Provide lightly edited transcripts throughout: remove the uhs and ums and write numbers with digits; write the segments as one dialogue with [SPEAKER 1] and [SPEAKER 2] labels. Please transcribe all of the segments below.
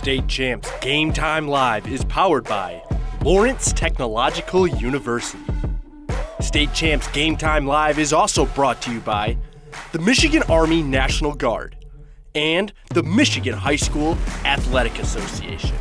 [SPEAKER 1] State Champs Game Time Live is powered by Lawrence Technological University. State Champs Game Time Live is also brought to you by the Michigan Army National Guard and the Michigan High School Athletic Association.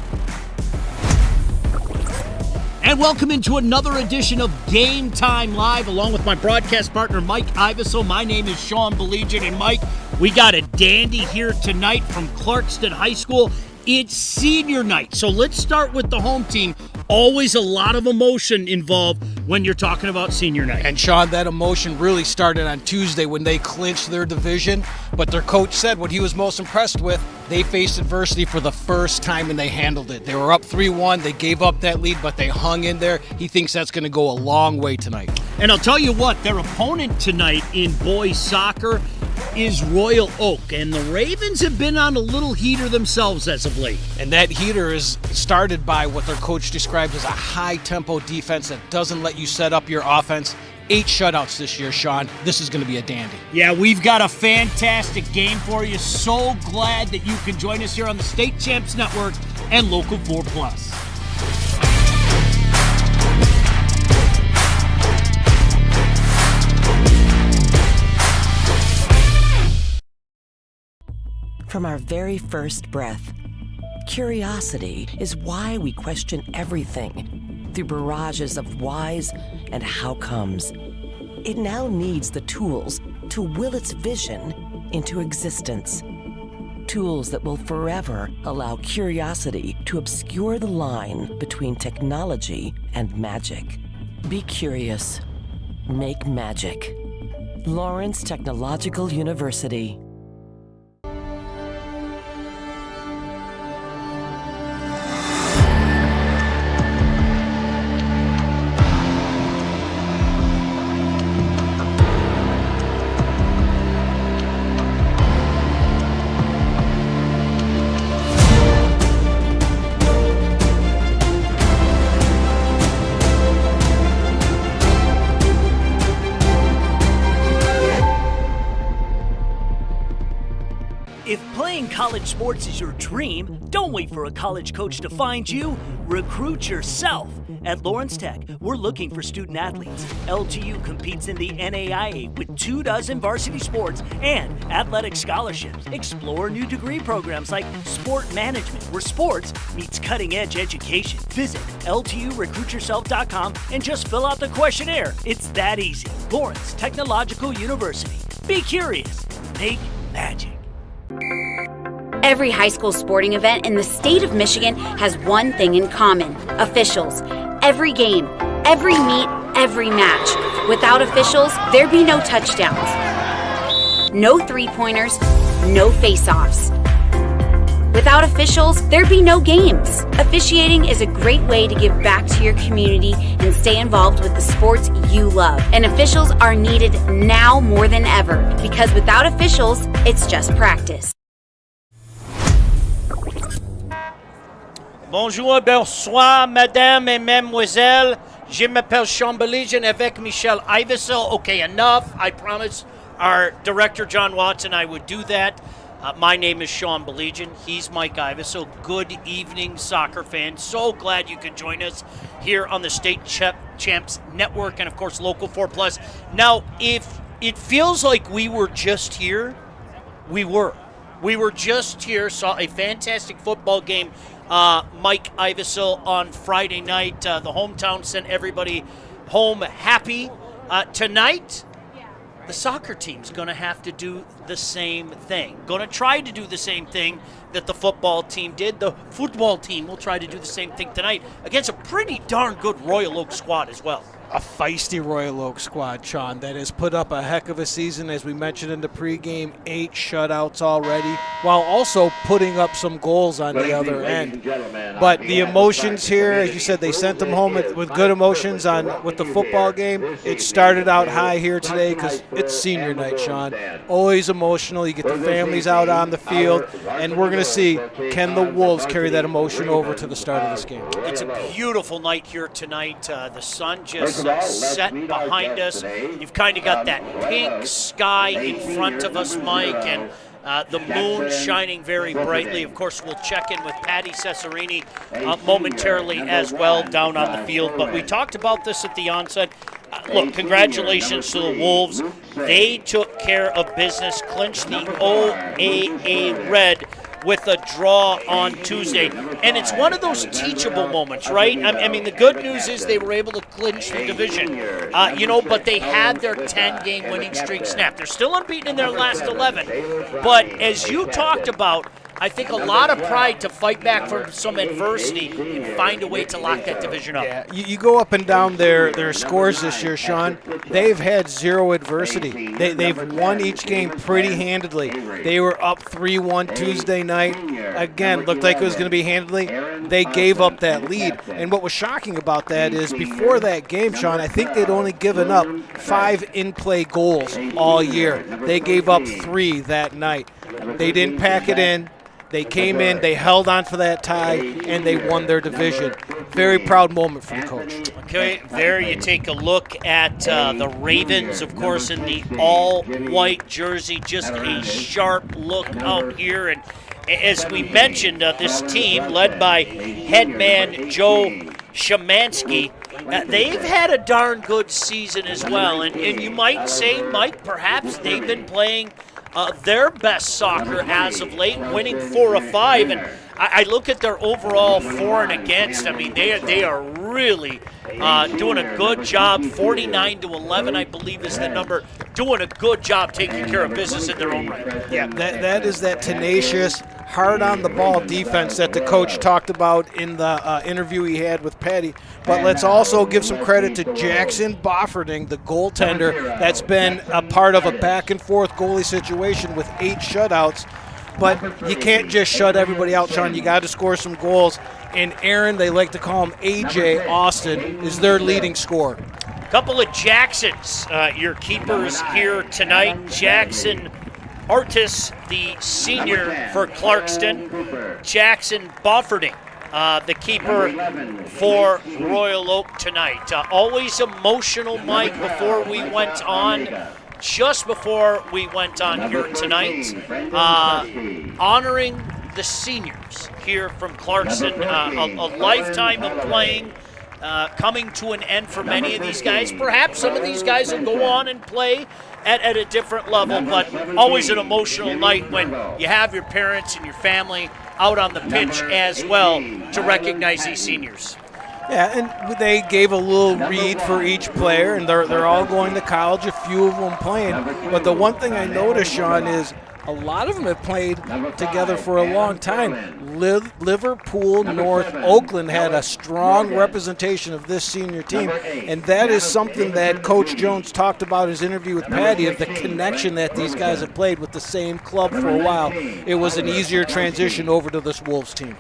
[SPEAKER 2] And welcome into another edition of Game Time Live, along with my broadcast partner, Mike Iveso. My name is Sean Belegian, and Mike, we got a dandy here tonight from Clarkston High School. It's senior night, so let's start with the home team. Always a lot of emotion involved when you're talking about senior night.
[SPEAKER 3] And Sean, that emotion really started on Tuesday when they clinched their division, but their coach said what he was most impressed with, they faced adversity for the first time and they handled it. They were up 3-1, they gave up that lead, but they hung in there. He thinks that's going to go a long way tonight.
[SPEAKER 2] And I'll tell you what, their opponent tonight in boys soccer is Royal Oak, and the Ravens have been on a little heater themselves as of late.
[SPEAKER 3] And that heater is started by what their coach described as a high-tempo defense that doesn't let you set up your offense. 8 shutouts this year, Sean. This is going to be a dandy.
[SPEAKER 2] Yeah, we've got a fantastic game for you. So glad that you can join us here on the State Champs Network and Local 4 Plus.
[SPEAKER 4] From our very first breath, curiosity is why we question everything through barrages of whys and how comes. It now needs the tools to will its vision into existence. Tools that will forever allow curiosity to obscure the line between technology and magic. Be curious. Make magic. Lawrence Technological University.
[SPEAKER 5] If playing college sports is your dream, don't wait for a college coach to find you. Recruit yourself. At Lawrence Tech, we're looking for student athletes. LTU competes in the NAIA with 24 varsity sports and athletic scholarships. Explore new degree programs like sport management, where sports meets cutting-edge education. Visit LTURecruitYourself.com and just fill out the questionnaire. It's that easy. Lawrence Technological University. Be curious. Make magic.
[SPEAKER 6] Every high school sporting event in the state of Michigan has one thing in common: officials. Every game, every meet, every match. Without officials, there'd be no touchdowns, no three-pointers, no face-offs. Without officials, there'd be no games. Officiating is a great way to give back to your community and stay involved with the sports you love. And officials are needed now more than ever, because without officials, it's just practice.
[SPEAKER 7] Bonjour, bonsoir, mesdames et mesdemoiselles. Je m'appelle Sean Belegian avec Michelle Iveso. Okay, enough. I promised our director, John Watson, I would do that. My name is Sean Belegian. He's Mike Iveso. Good evening, soccer fans. So glad you could join us here on the State Champs Network and, of course, Local 4 Plus. Now, if it feels like we were just here, we were. We were just here, saw a fantastic football game. Mike Iveso on Friday night. The hometown sent everybody home happy. Tonight, the soccer team's going to have to do the same thing. Going to try to do the same thing that the football team did. The football team will try to do the same thing tonight against a pretty darn good Royal Oak squad as well.
[SPEAKER 3] A feisty Royal Oak squad, Sean, that has put up a heck of a season, as we mentioned in the pregame, 8 shutouts already, while also putting up some goals on the other end. But the emotions here, as you said, they sent them home with good emotions with the football game. It started out high here today because it's senior night, Sean. Always emotional. You get the families out on the field, and we're going to see, can the Wolves carry that emotion over to the start of this game?
[SPEAKER 7] It's a beautiful night here tonight. The sun just set behind us. You've kind of got that pink sky in front of us, Mike, and The moon shining very brightly. Of course, we'll check in with Patty Cesarini momentarily as well down on the field. But we talked about this at the onset. Look, congratulations to the Wolves. They took care of business, clinched the OAA Red with a draw on Tuesday. And it's one of those teachable moments, right? I mean, the good news is they were able to clinch the division, but they had their 10-game winning streak snapped. They're still unbeaten in their last 11. But as you talked about, I think a lot of pride to fight back from some adversity and find a way to lock that division up.
[SPEAKER 3] Yeah, you go up and down their scores this year, Sean. They've had zero adversity. They've won each game pretty handedly. They were up 3-1 Tuesday night. Again, looked like it was going to be handedly. They gave up that lead. And what was shocking about that is before that game, Sean, I think they'd only given up 5 in-play goals all year. They gave up 3 that night. They didn't pack it in. They came in, they held on for that tie, and they won their division. Very proud moment for the coach.
[SPEAKER 7] Okay, there you take a look at the Ravens, of course, in the all-white jersey. Just a sharp look out here. And as we mentioned, this team, led by head man Joe Szymanski, they've had a darn good season as well. And you might say, Mike, perhaps they've been playing their best soccer as of late, winning 4 of 5. And I look at their overall for and against. I mean, they are really doing a good job. 49-11, I believe, is the number. Doing a good job taking care of business in their own right.
[SPEAKER 3] Yeah, that is that tenacious, hard on the ball defense that the coach talked about in the interview he had with Patty. But let's also give some credit to Jackson Bofferding, the goaltender, that's been a part of a back and forth goalie situation with 8 shutouts. But you can't just shut everybody out, Sean. You got to score some goals. And Aaron, they like to call him AJ Austin, is their leading scorer.
[SPEAKER 7] Couple of Jacksons, your keepers here tonight. Jackson Artis, the senior for Clarkston. Jackson Bofferding, the keeper for Royal Oak tonight. Always emotional, Mike, before we went on. Just before we went on here tonight, honoring the seniors here from Clarkston. A lifetime of playing coming to an end for many of these guys. Perhaps some of these guys will go on and play at a different level, but always an emotional night when you have your parents and your family out on the pitch as well to recognize these seniors.
[SPEAKER 3] Yeah, and they gave a little read for each player, and they're all going to college, a few of them playing. But the one thing I noticed, Sean, is a lot of them have played together for a long time. Liverpool, North, Oakland had a strong representation of this senior team, and that is something that Coach Jones talked about in his interview with Patty, of the connection that these guys have played with the same club for a while. It was an easier transition over to this Wolves team.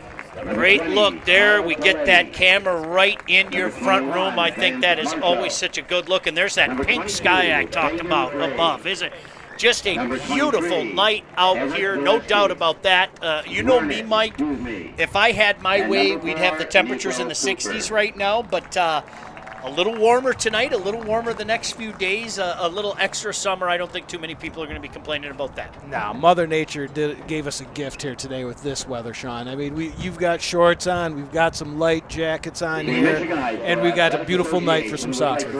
[SPEAKER 7] Great look there. We get that camera right in your front room. I think that is always such a good look. And there's that pink sky I talked about above. Is it just a beautiful night out here? No doubt about that. You know me, Mike. If I had my way, we'd have the temperatures in the 60s right now. But a little warmer tonight, a little warmer the next few days, a little extra summer. I don't think too many people are going to be complaining about that.
[SPEAKER 3] Now, Mother Nature gave us a gift here today with this weather, Sean. I mean, you've got shorts on, we've got some light jackets on here, and we've got a beautiful night for some soccer.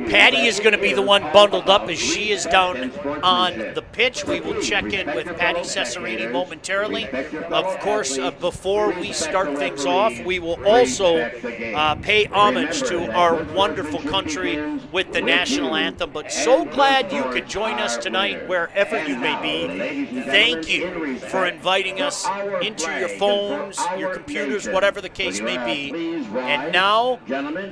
[SPEAKER 7] Patty is going to be the one bundled up as she is down on the pitch. We will check in with Patty Cesarini momentarily. Of course, before we start things off, we will also pay homage to our wonderful country with the national anthem. But so glad you could join us tonight wherever you may be. Thank you for inviting us into your phones, your computers, whatever the case may be. And now,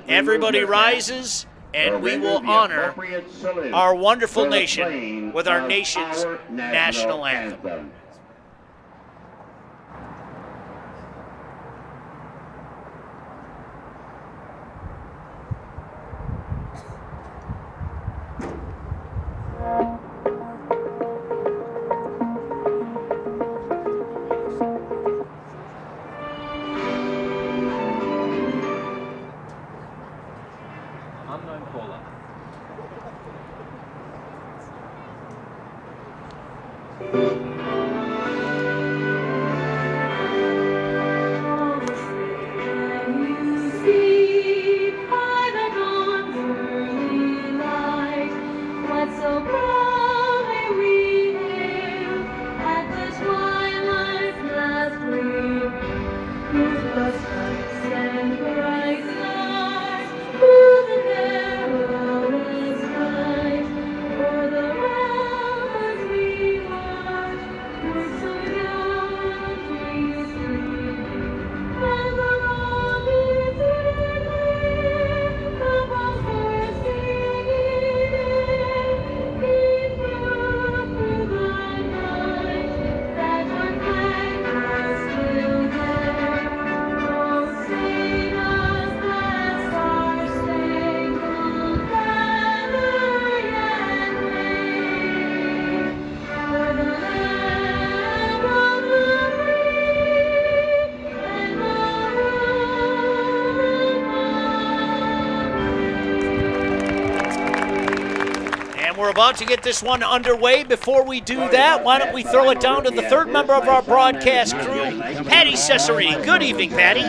[SPEAKER 7] everybody rises, and we will honor our wonderful nation with our nation's national anthem. about to get this one underway. Before we do that, why don't we throw it down to the third member of our broadcast crew, Patty Cesarini. Good evening, Patty.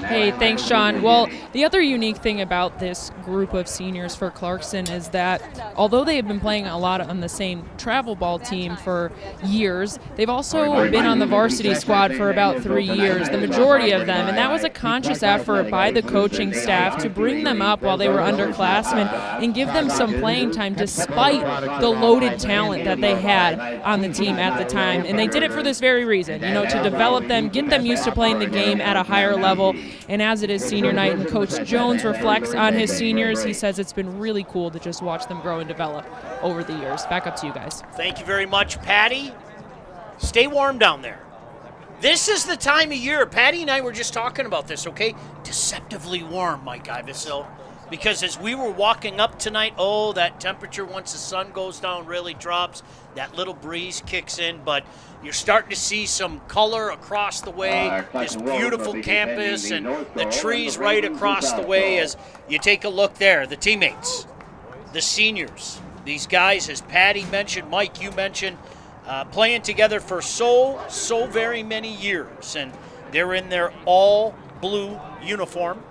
[SPEAKER 8] Hey, thanks, Sean. Well, the other unique thing about this group of seniors for Clarkston is that although they have been playing a lot on the same travel ball team for years, they've also been on the varsity squad for about 3 years, the majority of them, and that was a conscious effort by the coaching staff to bring them up while they were underclassmen and give them some playing time despite the loaded talent that they had on the team at the time. And they did it for this very reason, to develop them, get them used to playing the game at a higher level. And as it is senior night and Coach Jones reflects on his seniors, he says it's been really cool to just watch them grow and develop over the years. Back up to you guys.
[SPEAKER 7] Thank you very much, Patty. Stay warm down there. This is the time of year. Patty and I were just talking about this, okay? Deceptively warm, Mike Ivesil. Because as we were walking up tonight, that temperature once the sun goes down really drops. That little breeze kicks in, but you're starting to see some color across the way. This beautiful campus and the trees right across the way as you take a look there. The teammates, the seniors, these guys, as Patty mentioned, Mike, you mentioned, playing together for so very many years. And they're in their all-blue uniform.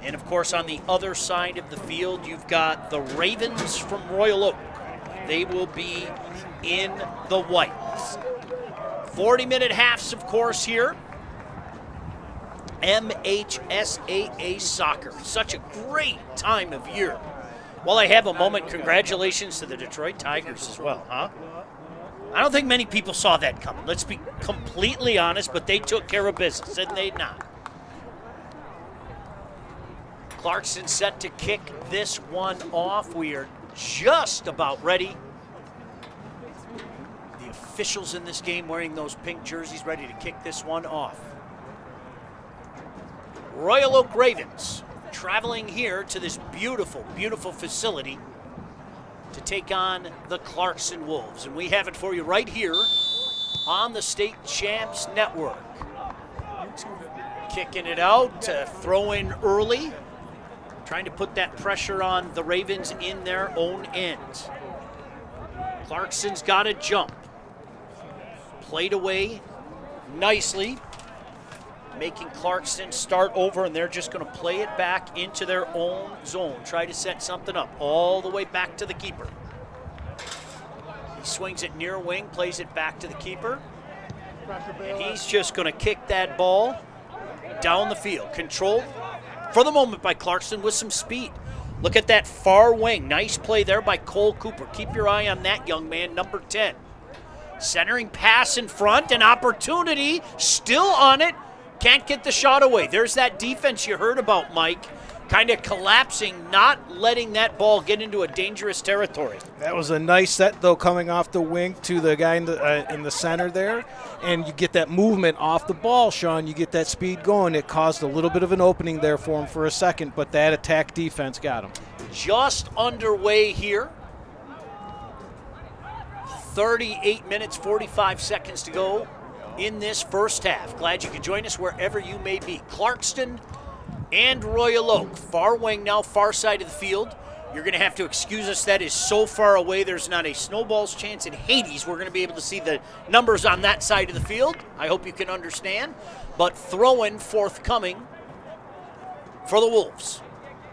[SPEAKER 7] And, of course, on the other side of the field, you've got the Ravens from Royal Oak. They will be in the whites. 40-minute halves, of course, here. MHSAA soccer. Such a great time of year. While I have a moment, congratulations to the Detroit Tigers as well, huh? I don't think many people saw that coming. Let's be completely honest, but they took care of business, didn't they not? Clarkston set to kick this one off. We are just about ready. The officials in this game wearing those pink jerseys ready to kick this one off. Royal Oak Ravens traveling here to this beautiful, beautiful facility to take on the Clarkston Wolves. And we have it for you right here on the State Champs Network. Kicking it out, throw in early. Trying to put that pressure on the Ravens in their own end. Clarkston's got to jump. Played away nicely, making Clarkston start over, and they're just going to play it back into their own zone. Try to set something up all the way back to the keeper. He swings it near wing, plays it back to the keeper. And he's just going to kick that ball down the field. Controlled for the moment by Clarkston with some speed. Look at that far wing. Nice play there by Cole Cooper. Keep your eye on that young man, number 10. Centering pass in front, an opportunity, still on it. Can't get the shot away. There's that defense you heard about, Mike. Kind of collapsing, not letting that ball get into a dangerous territory.
[SPEAKER 3] That was a nice set, though, coming off the wing to the guy in the center there. And you get that movement off the ball, Sean. You get that speed going. It caused a little bit of an opening there for him for a second, but that attack defense got him.
[SPEAKER 7] Just underway here. 38 minutes, 45 seconds to go in this first half. Glad you could join us wherever you may be. Clarkston and Royal Oak. Far wing now, far side of the field. You're going to have to excuse us. That is so far away. There's not a snowball's chance in Hades we're going to be able to see the numbers on that side of the field. I hope you can understand. But throw-in forthcoming for the Wolves.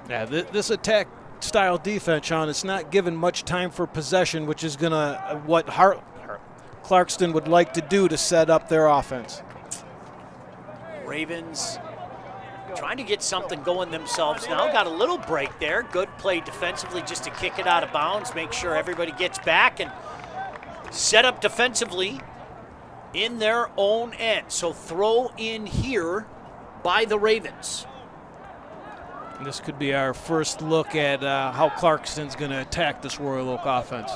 [SPEAKER 3] Yeah, this attack style defense, Sean, it's not given much time for possession, which is going to what Clarkston would like to do to set up their offense.
[SPEAKER 7] Ravens trying to get something going themselves now. Got a little break there. Good play defensively just to kick it out of bounds, make sure everybody gets back and set up defensively in their own end. So throw in here by the Ravens.
[SPEAKER 3] This could be our first look at how Clarkston's going to attack this Royal Oak offense.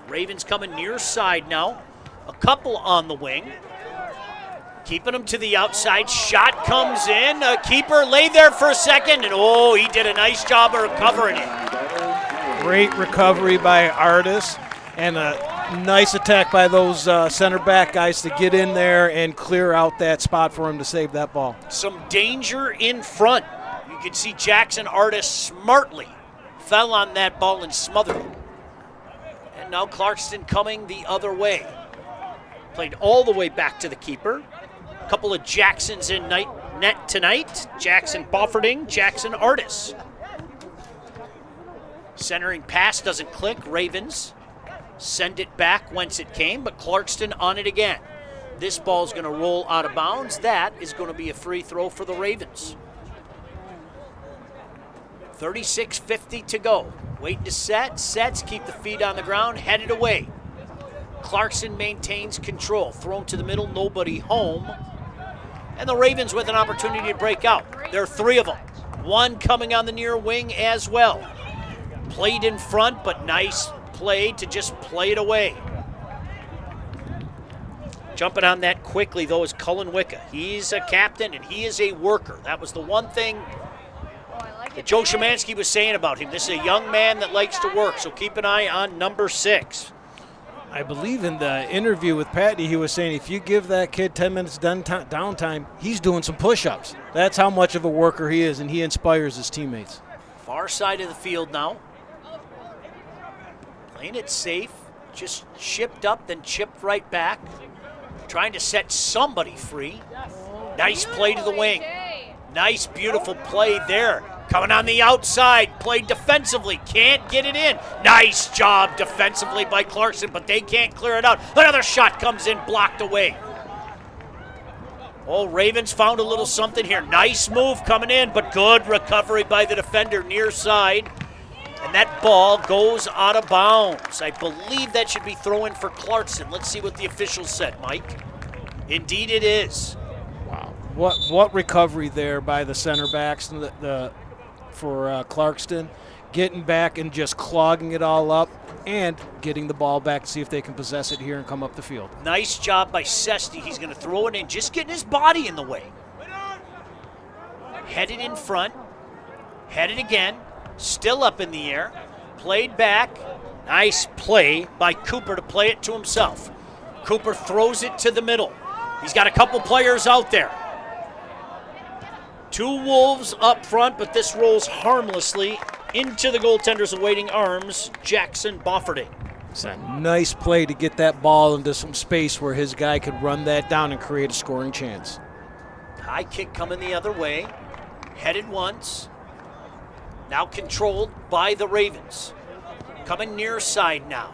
[SPEAKER 7] Ravens coming near side now. A couple on the wing. Keeping them to the outside. Shot comes in. A keeper lay there for a second, and he did a nice job of recovering it.
[SPEAKER 3] Great recovery by Artis, and a nice attack by those center back guys to get in there and clear out that spot for him to save that ball.
[SPEAKER 7] Some danger in front. You can see Jackson Artis smartly fell on that ball and smothered it. And now Clarkston coming the other way. Played all the way back to the keeper. A couple of Jacksons in net tonight. Jackson Bofferding, Jackson Artis. Centering pass doesn't click. Ravens send it back whence it came, but Clarkston on it again. This ball's going to roll out of bounds. That is going to be a free throw for the Ravens. 36:50 to go. Waiting to sets, keep the feet on the ground, headed away. Clarkston maintains control. Thrown to the middle, nobody home. And the Ravens with an opportunity to break out. There are three of them. One coming on the near wing as well. Played in front, but nice play to just play it away. Jumping on that quickly, though, is Cullen Wicca. He's a captain, and he is a worker. That was the one thing that Joe Szymanski was saying about him. This is a young man that likes to work, so keep an eye on number 6.
[SPEAKER 3] I believe in the interview with Patty, he was saying if you give that kid 10 minutes downtime, he's doing some push-ups. That's how much of a worker he is, and he inspires his teammates.
[SPEAKER 7] Far side of the field now. Playing it safe, just chipped up, then chipped right back. Trying to set somebody free. Nice play to the wing. Nice, beautiful play there. Coming on the outside, played defensively, can't get it in. Nice job defensively by Clarkston, but they can't clear it out. Another shot comes in, blocked away. Oh, Ravens found a little something here. Nice move coming in, but good recovery by the defender near side. And that ball goes out of bounds. I believe that should be throw-in for Clarkston. Let's see what the officials said, Mike. Indeed it is.
[SPEAKER 3] Wow. What recovery there by the center backs for Clarkston. Getting back and just clogging it all up and getting the ball back to see if they can possess it here and come up the field.
[SPEAKER 7] Nice job by Sesti. He's going to throw it in, just getting his body in the way. Headed in front. Headed again. Still up in the air. Played back. Nice play by Cooper to play it to himself. Cooper throws it to the middle. He's got a couple players out there. 2 Wolves up front, but this rolls harmlessly into the goaltender's awaiting arms, Jackson Bofferding.
[SPEAKER 3] It's a nice play to get that ball into some space where his guy could run that down and create a scoring chance.
[SPEAKER 7] High kick coming the other way. Headed once. Now controlled by the Ravens. Coming near side now.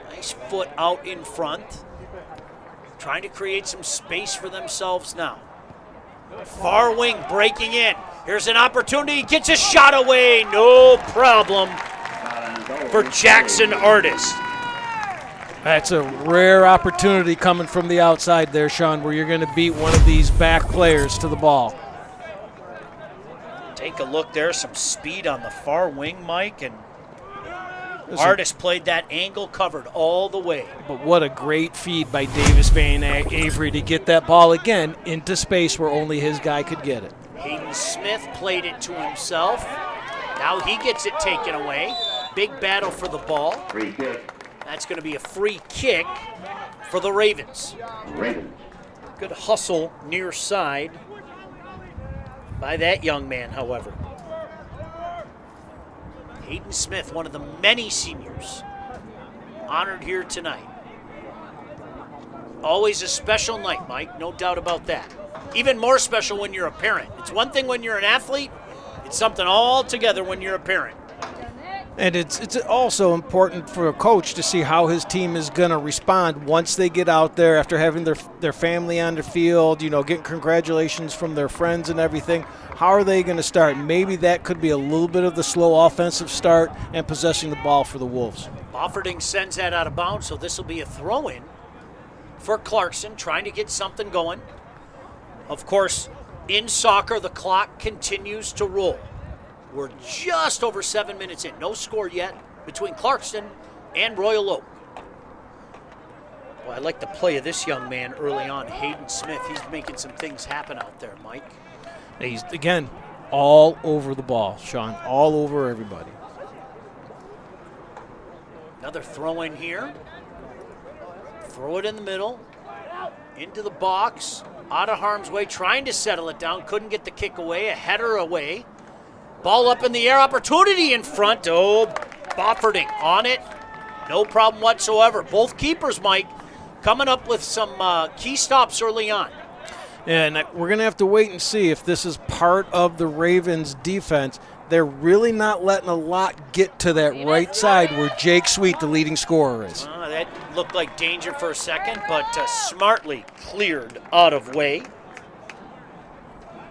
[SPEAKER 7] Nice foot out in front. Trying to create some space for themselves now. Far wing breaking in. Here's an opportunity. Gets a shot away. No problem for Jackson Artis.
[SPEAKER 3] That's a rare opportunity coming from the outside there, Sean, where you're going to beat one of these back players to the ball.
[SPEAKER 7] Take a look there. Some speed on the far wing, Mike, and Artis played that angle covered all the way.
[SPEAKER 3] But what a great feed by Davis Van Avery to get that ball again into space where only his guy could get it.
[SPEAKER 7] Hayden Smith played it to himself. Now he gets it taken away. Big battle for the ball.
[SPEAKER 9] Free kick.
[SPEAKER 7] That's going to be a free kick for the Ravens. Good hustle near side by that young man, however. Hayden Smith, one of the many seniors honored here tonight. Always a special night, Mike, no doubt about that. Even more special when you're a parent. It's one thing when you're an athlete, it's something altogether when you're a parent.
[SPEAKER 3] And it's also important for a coach to see how his team is going to respond once they get out there after having their family on the field, getting congratulations from their friends and everything. How are they going to start? Maybe that could be a little bit of the slow offensive start and possessing the ball for the Wolves.
[SPEAKER 7] Bofferding sends that out of bounds, so this will be a throw-in for Clarkston, trying to get something going. Of course, in soccer, the clock continues to roll. We're just over 7 minutes in. No score yet between Clarkston and Royal Oak. Well, I like the play of this young man early on, Hayden Smith. He's making some things happen out there, Mike.
[SPEAKER 3] He's, again, all over the ball, Sean, all over everybody.
[SPEAKER 7] Another throw in here. Throw it in the middle. Into the box. Out of harm's way, trying to settle it down. Couldn't get the kick away. A header away. Ball up in the air, opportunity in front. Oh, Bofferding on it. No problem whatsoever. Both keepers, Mike, coming up with some key stops early on.
[SPEAKER 3] And we're going to have to wait and see if this is part of the Ravens' defense. They're really not letting a lot get to that right side where Jake Sweet, the leading scorer, is.
[SPEAKER 7] That looked like danger for a second, but smartly cleared out of way.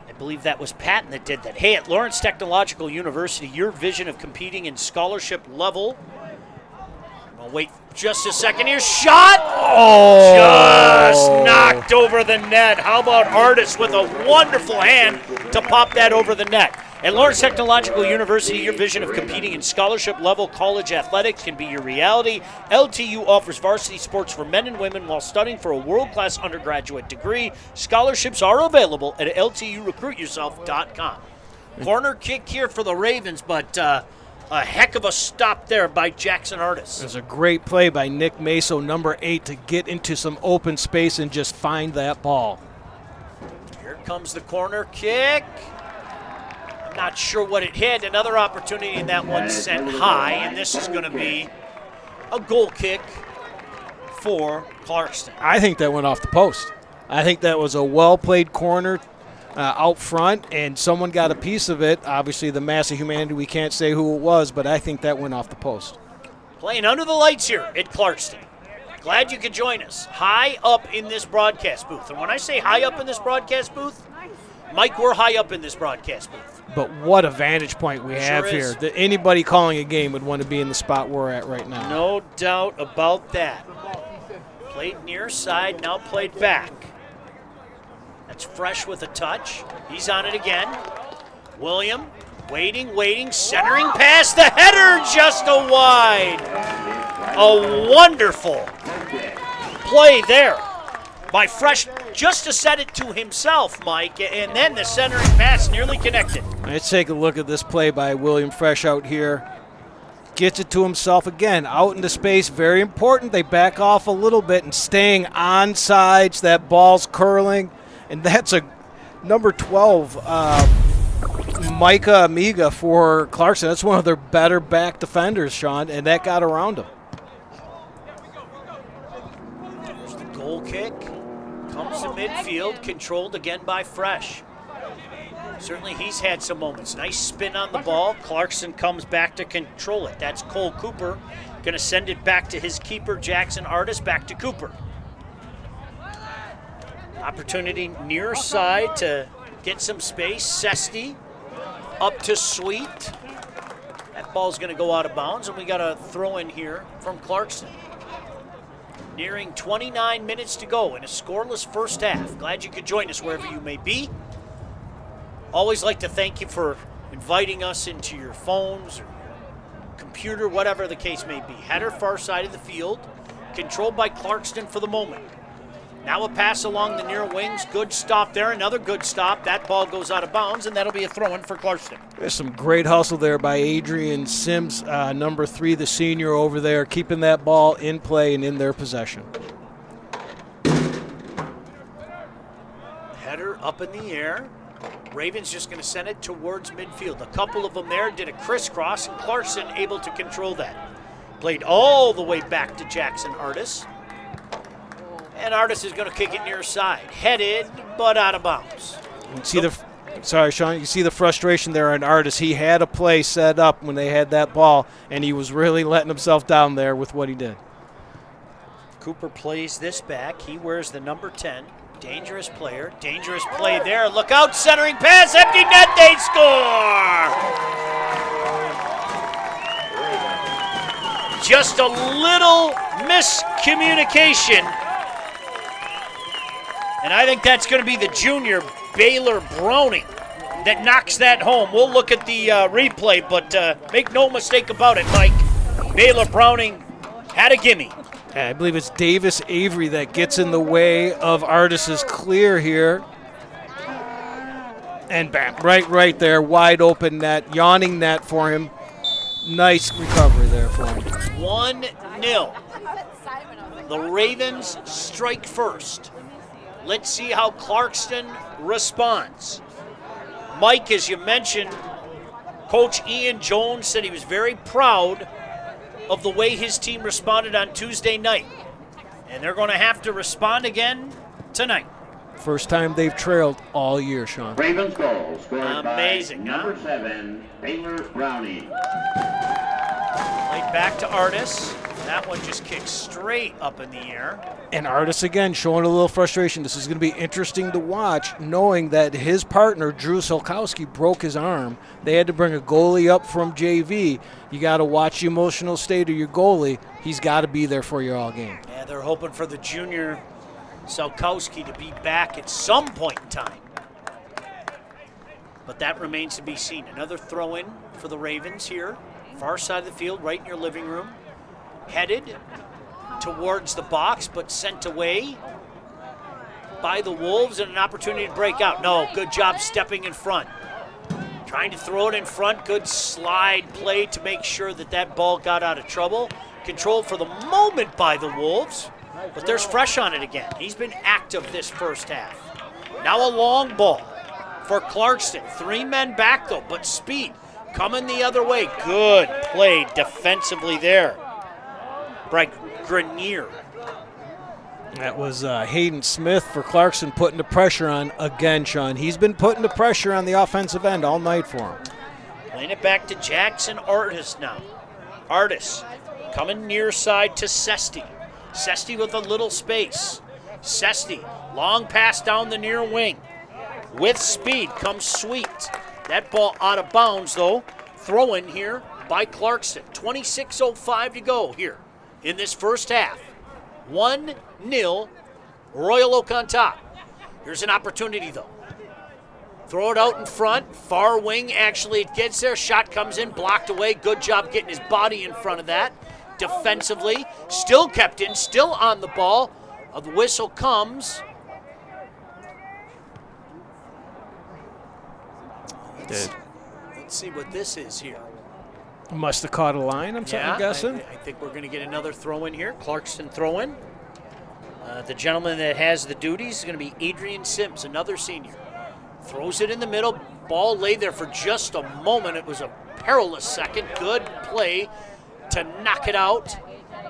[SPEAKER 7] I believe that was Patton that did that. Hey, at Lawrence Technological University, your vision of competing in scholarship level. I'll wait just a second here. Shot!
[SPEAKER 3] Oh!
[SPEAKER 7] Just knocked over the net. How about Artis with a wonderful hand to pop that over the net? At Lawrence Technological University, your vision of competing in scholarship-level college athletics can be your reality. LTU offers varsity sports for men and women while studying for a world-class undergraduate degree. Scholarships are available at lturecruityourself.com. Corner kick here for the Ravens, but a heck of a stop there by Jackson Artis.
[SPEAKER 3] It was a great play by Nick Maso, number 8, to get into some open space and just find that ball.
[SPEAKER 7] Here comes the corner kick. Not sure what it hit. Another opportunity, and that one sent high, and this is going to be a goal kick for Clarkston.
[SPEAKER 3] I think that went off the post. I think that was a well-played corner out front, and someone got a piece of it. Obviously, the mass of humanity, we can't say who it was, but I think that went off the post.
[SPEAKER 7] Playing under the lights here at Clarkston. Glad you could join us. High up in this broadcast booth. And when I say high up in this broadcast booth, Mike, we're high up in this broadcast booth.
[SPEAKER 3] But what a vantage point we have here. That anybody calling a game would want to be in the spot we're at right now.
[SPEAKER 7] No doubt about that. Played near side, now played back. That's Fresh with a touch. He's on it again. William, waiting, centering pass. The header just a wide. A wonderful play there by Fresh, just to set it to himself, Mike, and then the centering pass nearly connected.
[SPEAKER 3] Let's take a look at this play by William Fresh out here. Gets it to himself again, out into space, very important. They back off a little bit and staying on sides. That ball's curling, and that's a number 12, Micah Amiga for Clarkston. That's one of their better back defenders, Sean, and that got around him.
[SPEAKER 7] There's the goal kick. Comes to midfield, controlled again by Fresh. Certainly he's had some moments. Nice spin on the ball. Clarkston comes back to control it. That's Cole Cooper. Going to send it back to his keeper, Jackson Artis, back to Cooper. Opportunity near side to get some space. Sesti up to Sweet. That ball's going to go out of bounds, and we got a throw in here from Clarkston. Nearing 29 minutes to go in a scoreless first half. Glad you could join us wherever you may be. Always like to thank you for inviting us into your phones or your computer, whatever the case may be. Header far side of the field, controlled by Clarkston for the moment. Now a pass along the near wings. Good stop there. Another good stop. That ball goes out of bounds, and that'll be a throw-in for Clarkston.
[SPEAKER 3] There's some great hustle there by Adrian Sims, number 3, the senior over there, keeping that ball in play and in their possession.
[SPEAKER 7] Header up in the air. Ravens just going to send it towards midfield. A couple of them there did a crisscross, and Clarkston able to control that. Played all the way back to Jackson Artis. And Artis is going to kick it near side. Headed, but out of bounds.
[SPEAKER 3] You see sorry, Sean, you see the frustration there on Artis. He had a play set up when they had that ball, and he was really letting himself down there with what he did.
[SPEAKER 7] Cooper plays this back. He wears the number 10. Dangerous player. Dangerous play there. Look out, centering pass. Empty net. They score. Just a little miscommunication. And I think that's going to be the junior, Baylor Browning, that knocks that home. We'll look at the replay, but make no mistake about it, Mike. Baylor Browning had a gimme.
[SPEAKER 3] I believe it's Davis Avery that gets in the way of Artis's clear here. And bam, right there, wide open net, yawning net for him. Nice recovery there for him.
[SPEAKER 7] 1-0. The Ravens strike first. Let's see how Clarkston responds. Mike, as you mentioned, Coach Ian Jones said he was very proud of the way his team responded on Tuesday night. And they're going to have to respond again tonight.
[SPEAKER 3] First time they've trailed all year, Sean.
[SPEAKER 9] Ravens goal scored
[SPEAKER 7] Amazing,
[SPEAKER 9] by number 7, Baylor Browning.
[SPEAKER 7] Played back to Artis. That one just kicked straight up in the air.
[SPEAKER 3] And Artis again showing a little frustration. This is going to be interesting to watch, knowing that his partner, Drew Solkowski, broke his arm. They had to bring a goalie up from JV. You got to watch the emotional state of your goalie. He's got to be there for you all game.
[SPEAKER 7] Yeah, they're hoping for the junior Solkowski to be back at some point in time. But that remains to be seen. Another throw-in for the Ravens here. Far side of the field, right in your living room. Headed towards the box, but sent away by the Wolves, and an opportunity to break out. No, good job stepping in front. Trying to throw it in front. Good slide play to make sure that that ball got out of trouble. Controlled for the moment by the Wolves, but there's Fresh on it again. He's been active this first half. Now a long ball for Clarkston. 3 men back though, but speed coming the other way. Good play defensively there by Grenier.
[SPEAKER 3] That was Hayden Smith for Clarkson putting the pressure on again, Sean. He's been putting the pressure on the offensive end all night for him.
[SPEAKER 7] Playing it back to Jackson Artis now. Artis coming near side to Sesti. Sesti with a little space. Sesti, long pass down the near wing. With speed comes Sweet. That ball out of bounds though. Throw in here by Clarkston. 26:05 to go here in this first half. 1-0, Royal Oak on top. Here's an opportunity though. Throw it out in front, far wing, actually it gets there. Shot comes in, blocked away. Good job getting his body in front of that. Defensively, still kept in, still on the ball. The whistle comes. Let's see what this is here.
[SPEAKER 3] Must have caught a line, I'm guessing.
[SPEAKER 7] I think we're going to get another throw in here. Clarkston throw in. The gentleman that has the duties is going to be Adrian Sims, another senior. Throws it in the middle. Ball lay there for just a moment. It was a perilous second. Good play to knock it out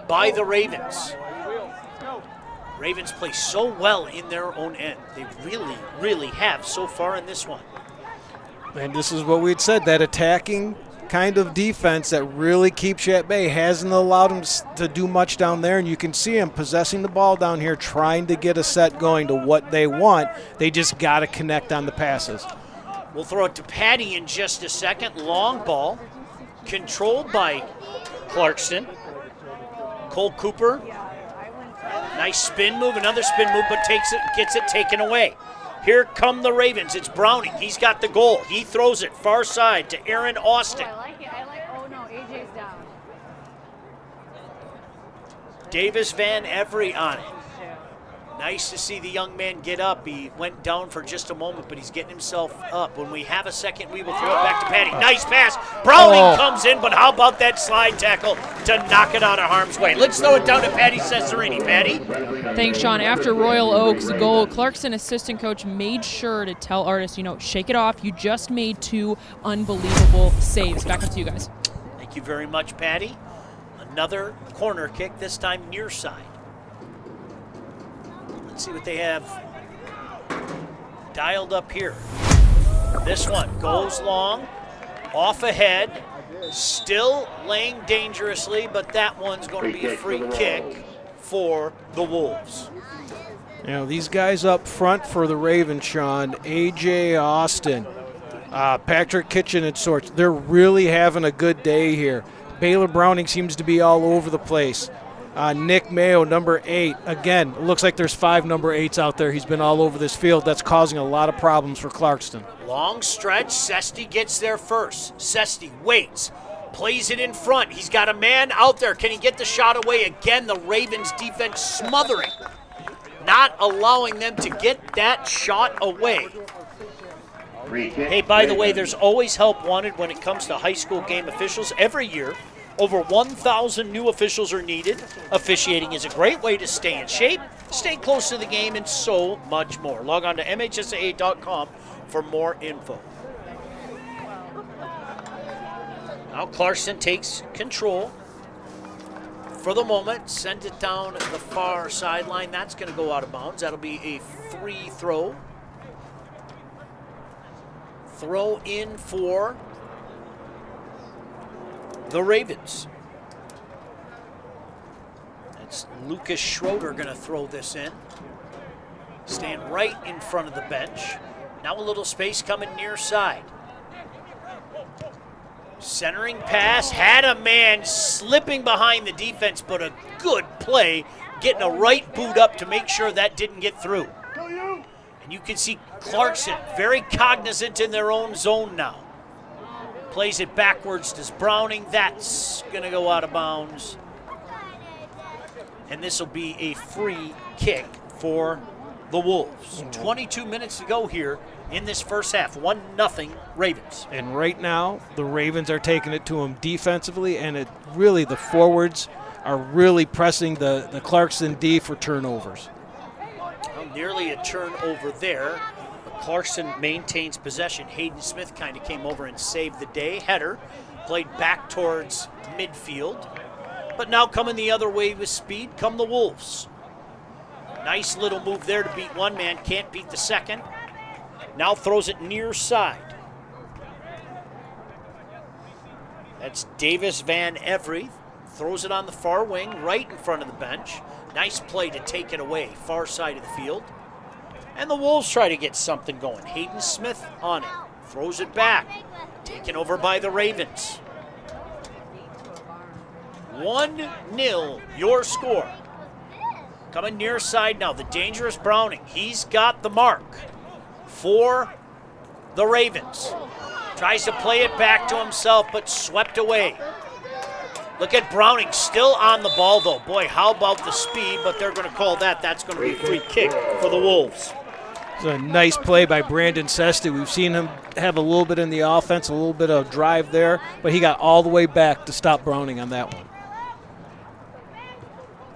[SPEAKER 7] by the Ravens. Ravens play so well in their own end. They really, really have so far in this one.
[SPEAKER 3] And this is what we'd said, that attacking kind of defense that really keeps you at bay. Hasn't allowed them to do much down there, and you can see them possessing the ball down here, trying to get a set going to what they want. They just got to connect on the passes.
[SPEAKER 7] We'll throw it to Patty in just a second. Long ball, controlled by Clarkston. Cole Cooper, nice spin move, another spin move, but gets it taken away. Here come the Ravens. It's Browning. He's got the goal. He throws it far side to Aaron Austin.
[SPEAKER 10] I like it. Oh no, AJ's down.
[SPEAKER 7] Davis Van Every on it. Nice to see the young man get up. He went down for just a moment, but he's getting himself up. When we have a second, we will throw it back to Patty. Nice pass. Browning comes in, but how about that slide tackle to knock it out of harm's way? Let's throw it down to Patty Cesarini. Patty?
[SPEAKER 8] Thanks, Sean. After Royal Oak's goal, Clarkston assistant coach made sure to tell Artis, shake it off. You just made 2 unbelievable saves. Back up to you guys.
[SPEAKER 7] Thank you very much, Patty. Another corner kick, this time near side. Let's see what they have dialed up here. This one goes long, off ahead, still laying dangerously, but that one's going to be a free kick for the Wolves.
[SPEAKER 3] These guys up front for the Ravens, Sean, A.J. Austin, Patrick Kitchen and sorts, they're really having a good day here. Baylor Browning seems to be all over the place. Nick Mayo, number 8. Again, it looks like there's 5 number 8s out there. He's been all over this field. That's causing a lot of problems for Clarkston.
[SPEAKER 7] Long stretch. Sesti gets there first. Sesti waits. Plays it in front. He's got a man out there. Can he get the shot away? Again, the Ravens defense smothering. Not allowing them to get that shot away. Hey, by the way, there's always help wanted when it comes to high school game officials. Every year, over 1,000 new officials are needed. Officiating is a great way to stay in shape, stay close to the game, and so much more. Log on to MHSAA.com for more info. Now Clarkston takes control for the moment, sends it down the far sideline. That's going to go out of bounds. That'll be a free throw. Throw in for the Ravens. That's Lucas Schroeder going to throw this in. Stand right in front of the bench. Now a little space coming near side. Centering pass, had a man slipping behind the defense, but a good play, getting a right boot up to make sure that didn't get through. And you can see Clarkston very cognizant in their own zone now. Plays it backwards to Browning. That's going to go out of bounds. And this will be a free kick for the Wolves. 22 minutes to go here in this first half. 1-0 Ravens.
[SPEAKER 3] And right now, the Ravens are taking it to them defensively, and it really, the forwards are really pressing the Clarkston D for turnovers.
[SPEAKER 7] Well, nearly a turnover there. But Clarkston maintains possession. Hayden Smith kind of came over and saved the day. Header played back towards midfield. But now coming the other way with speed come the Wolves. Nice little move there to beat one man, can't beat the second. Now throws it near side. That's Davis Van Every. Throws it on the far wing, right in front of the bench. Nice play to take it away, far side of the field. And the Wolves try to get something going. Hayden Smith on it. Throws it back. Taken over by the Ravens. 1-0 your score. Coming near side now, the dangerous Browning. He's got the mark for the Ravens. Tries to play it back to himself, but swept away. Look at Browning still on the ball, though. Boy, how about the speed, but they're going to call that. That's going to be a free kick for the Wolves.
[SPEAKER 3] It's a nice play by Brandon Sesti. We've seen him have a little bit in the offense, a little bit of drive there, but he got all the way back to stop Browning on that one.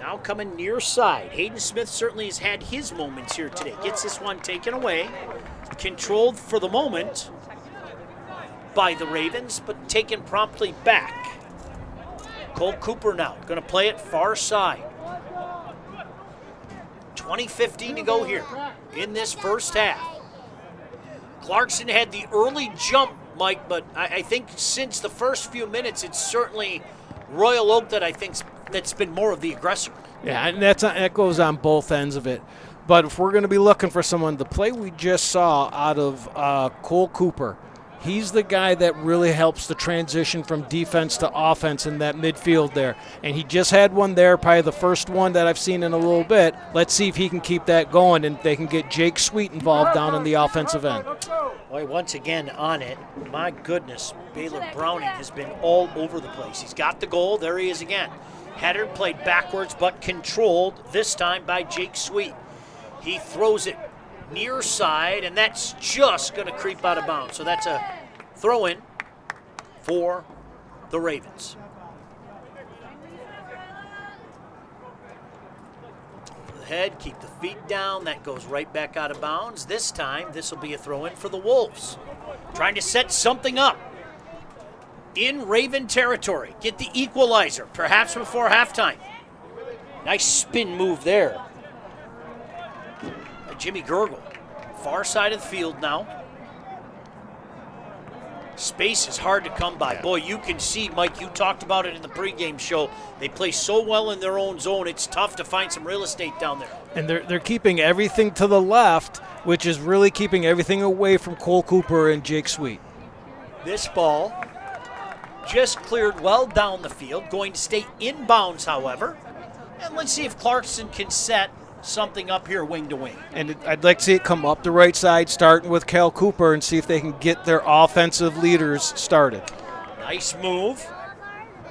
[SPEAKER 7] Now coming near side. Hayden Smith certainly has had his moments here today. Gets this one taken away. Controlled for the moment by the Ravens, but taken promptly back. Cole Cooper now going to play it far side. 20:15 to go here in this first half. Clarkston had the early jump, Mike, but I think since the first few minutes, it's certainly Royal Oak that I think that's been more of the aggressor.
[SPEAKER 3] Yeah, and that goes on both ends of it. But if we're going to be looking for someone, the play we just saw out of Cole Cooper, he's the guy that really helps the transition from defense to offense in that midfield there. And he just had one there, probably the first one that I've seen in a little bit. Let's see if he can keep that going and they can get Jake Sweet involved down in the offensive end.
[SPEAKER 7] Boy, once again on it. My goodness, Baylor Browning has been all over the place. He's got the goal. There he is again. Header played backwards but controlled, this time by Jake Sweet. He throws it near side, and that's just going to creep out of bounds. So that's a throw-in for the Ravens. The head, keep the feet down. That goes right back out of bounds. This time, this will be a throw-in for the Wolves. Trying to set something up in Raven territory. Get the equalizer, perhaps before halftime. Nice spin move there. Jimmy Gurgle, far side of the field now. Space is hard to come by. Boy, you can see, Mike, you talked about it in the pregame show. They play so well in their own zone, it's tough to find some real estate down there.
[SPEAKER 3] And they're keeping everything to the left, which is really keeping everything away from Cole Cooper and Jake Sweet.
[SPEAKER 7] This ball just cleared well down the field, going to stay in bounds, however. And let's see if Clarkston can set something up here wing to wing.
[SPEAKER 3] And I'd like to see it come up the right side, starting with Cal Cooper, and see if they can get their offensive leaders started.
[SPEAKER 7] Nice move.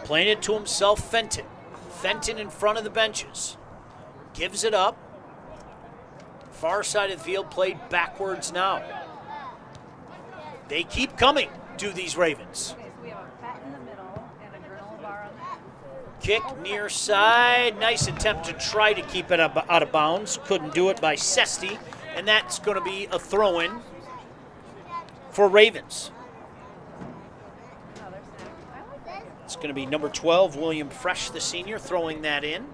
[SPEAKER 7] Playing it to himself, Fenton. Fenton in front of the benches. Gives it up. Far side of the field, played backwards now. They keep coming to these Ravens. Kick near side. Nice attempt to try to keep it out of bounds. Couldn't do it by Sesti. And that's going to be a throw-in for Ravens. It's going to be number 12, William Fresh, the senior, throwing that in.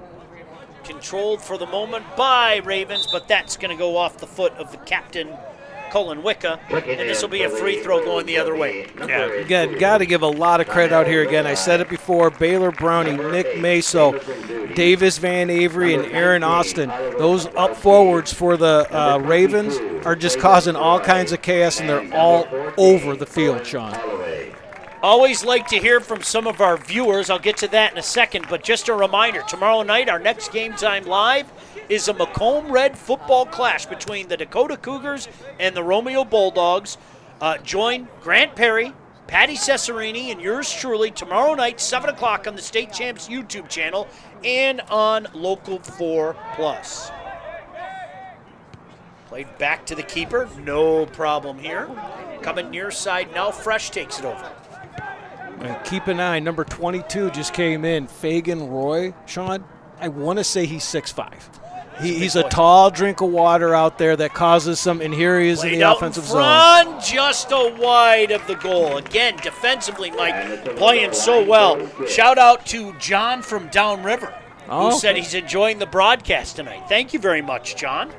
[SPEAKER 7] Controlled for the moment by Ravens, but that's going to go off the foot of the captain, Colin Wicca, and this will be a free throw going the other way.
[SPEAKER 3] Yeah, again, got to give a lot of credit out here. Again, I said it before, Baylor Browning, Nick Maso, Davis Van Avery, and Aaron Austin. Those up forwards for the Ravens are just causing all kinds of chaos, and they're all over the field, Sean.
[SPEAKER 7] Always like to hear from some of our viewers. I'll get to that in a second, but just a reminder, tomorrow night, our next Game Time Live is a Macomb Red football clash between the Dakota Cougars and the Romeo Bulldogs. Join Grant Perry, Patty Cesarini, and yours truly tomorrow night, 7 o'clock on the State Champs YouTube channel and on Local 4+. Played back to the keeper, no problem here. Coming near side now, Fresh takes it over.
[SPEAKER 3] And keep an eye, number 22 just came in, Fagan Roy. Sean, I want to say he's 6'5". He's a tall drink of water out there that causes some, and here he is in the offensive zone.
[SPEAKER 7] Just a wide of the goal. Again, defensively, Mike, playing so well. Shout out to John from Downriver, who said he's enjoying the broadcast tonight. Thank you very much, John.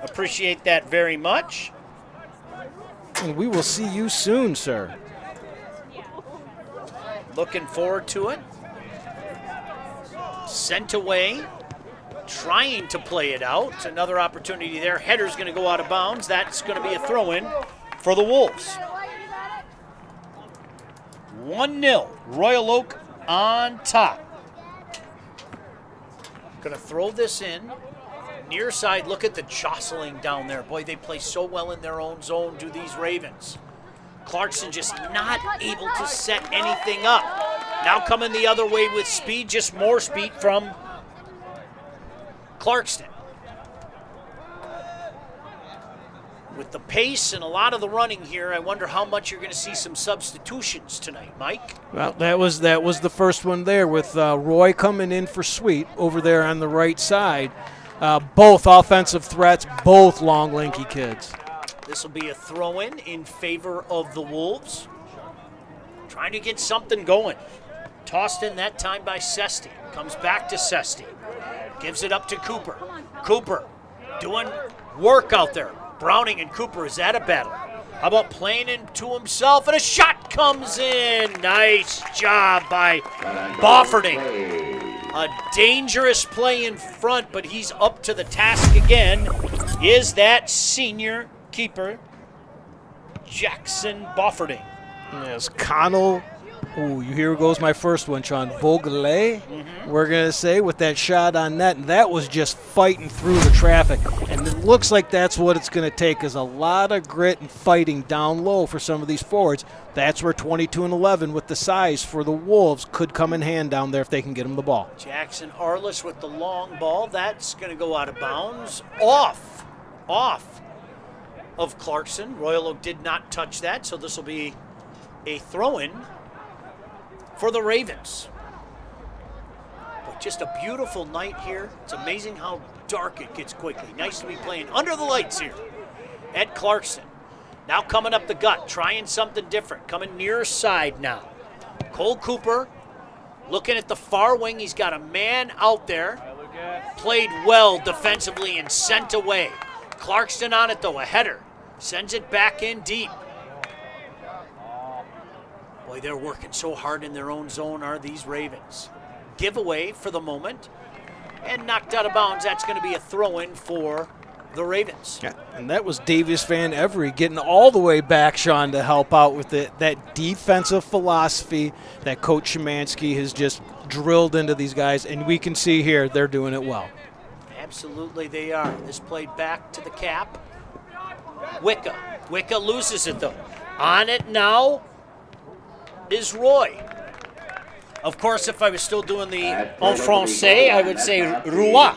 [SPEAKER 7] Appreciate that very much.
[SPEAKER 3] And we will see you soon, sir.
[SPEAKER 7] Looking forward to it. Sent away. Trying to play it out. Another opportunity there. Header's going to go out of bounds. That's going to be a throw-in for the Wolves. 1-0. Royal Oak on top. Going to throw this in. Near side, look at the jostling down there. Boy, they play so well in their own zone, do these Ravens. Clarkston just not able to set anything up. Now coming the other way with speed, just more speed from Clarkston. With the pace and a lot of the running here, I wonder how much you're going to see some substitutions tonight, Mike.
[SPEAKER 3] Well, that was the first one there with Roy coming in for Sweet over there on the right side. Both offensive threats, both long, lanky kids.
[SPEAKER 7] This will be a throw-in in favor of the Wolves. Trying to get something going. Tossed in that time by Sesti. Comes back to Sesti. Gives it up to Cooper. Cooper doing work out there. Browning and Cooper is at a battle. How about playing into himself, and a shot comes in. Nice job by Bofferding. A dangerous play in front, but he's up to the task again. Is that senior keeper, Jackson Bofferding.
[SPEAKER 3] Yes, Connell. Ooh, here goes my first one, Sean. Vogele, we're going to say, with that shot on net. And that was just fighting through the traffic. And it looks like that's what it's going to take, is a lot of grit and fighting down low for some of these forwards. That's where 22 and 11 with the size for the Wolves could come in hand down there if they can get them the ball.
[SPEAKER 7] Jackson Arliss with the long ball. That's going to go out of bounds. Off of Clarkston. Royal Oak did not touch that, so this will be a throw-in for the Ravens. But just a beautiful night here. It's amazing how dark it gets quickly. Nice to be playing under the lights here at Clarkston. Now coming up the gut, trying something different. Coming near side now. Cole Cooper looking at the far wing. He's got a man out there. Played well defensively and sent away. Clarkston on it though, a header. Sends it back in deep. Boy, they're working so hard in their own zone, are these Ravens. Giveaway for the moment. And knocked out of bounds. That's going to be a throw-in for the Ravens.
[SPEAKER 3] Yeah, and that was Davis Van Avery getting all the way back, Sean, to help out with that defensive philosophy that Coach Szymanski has just drilled into these guys. And we can see here they're doing it well.
[SPEAKER 7] Absolutely they are. This played back to the cap. Wicca. Wicca loses it, though. On it now is Roy. Of course, if I was still doing the en français, I would say Roy.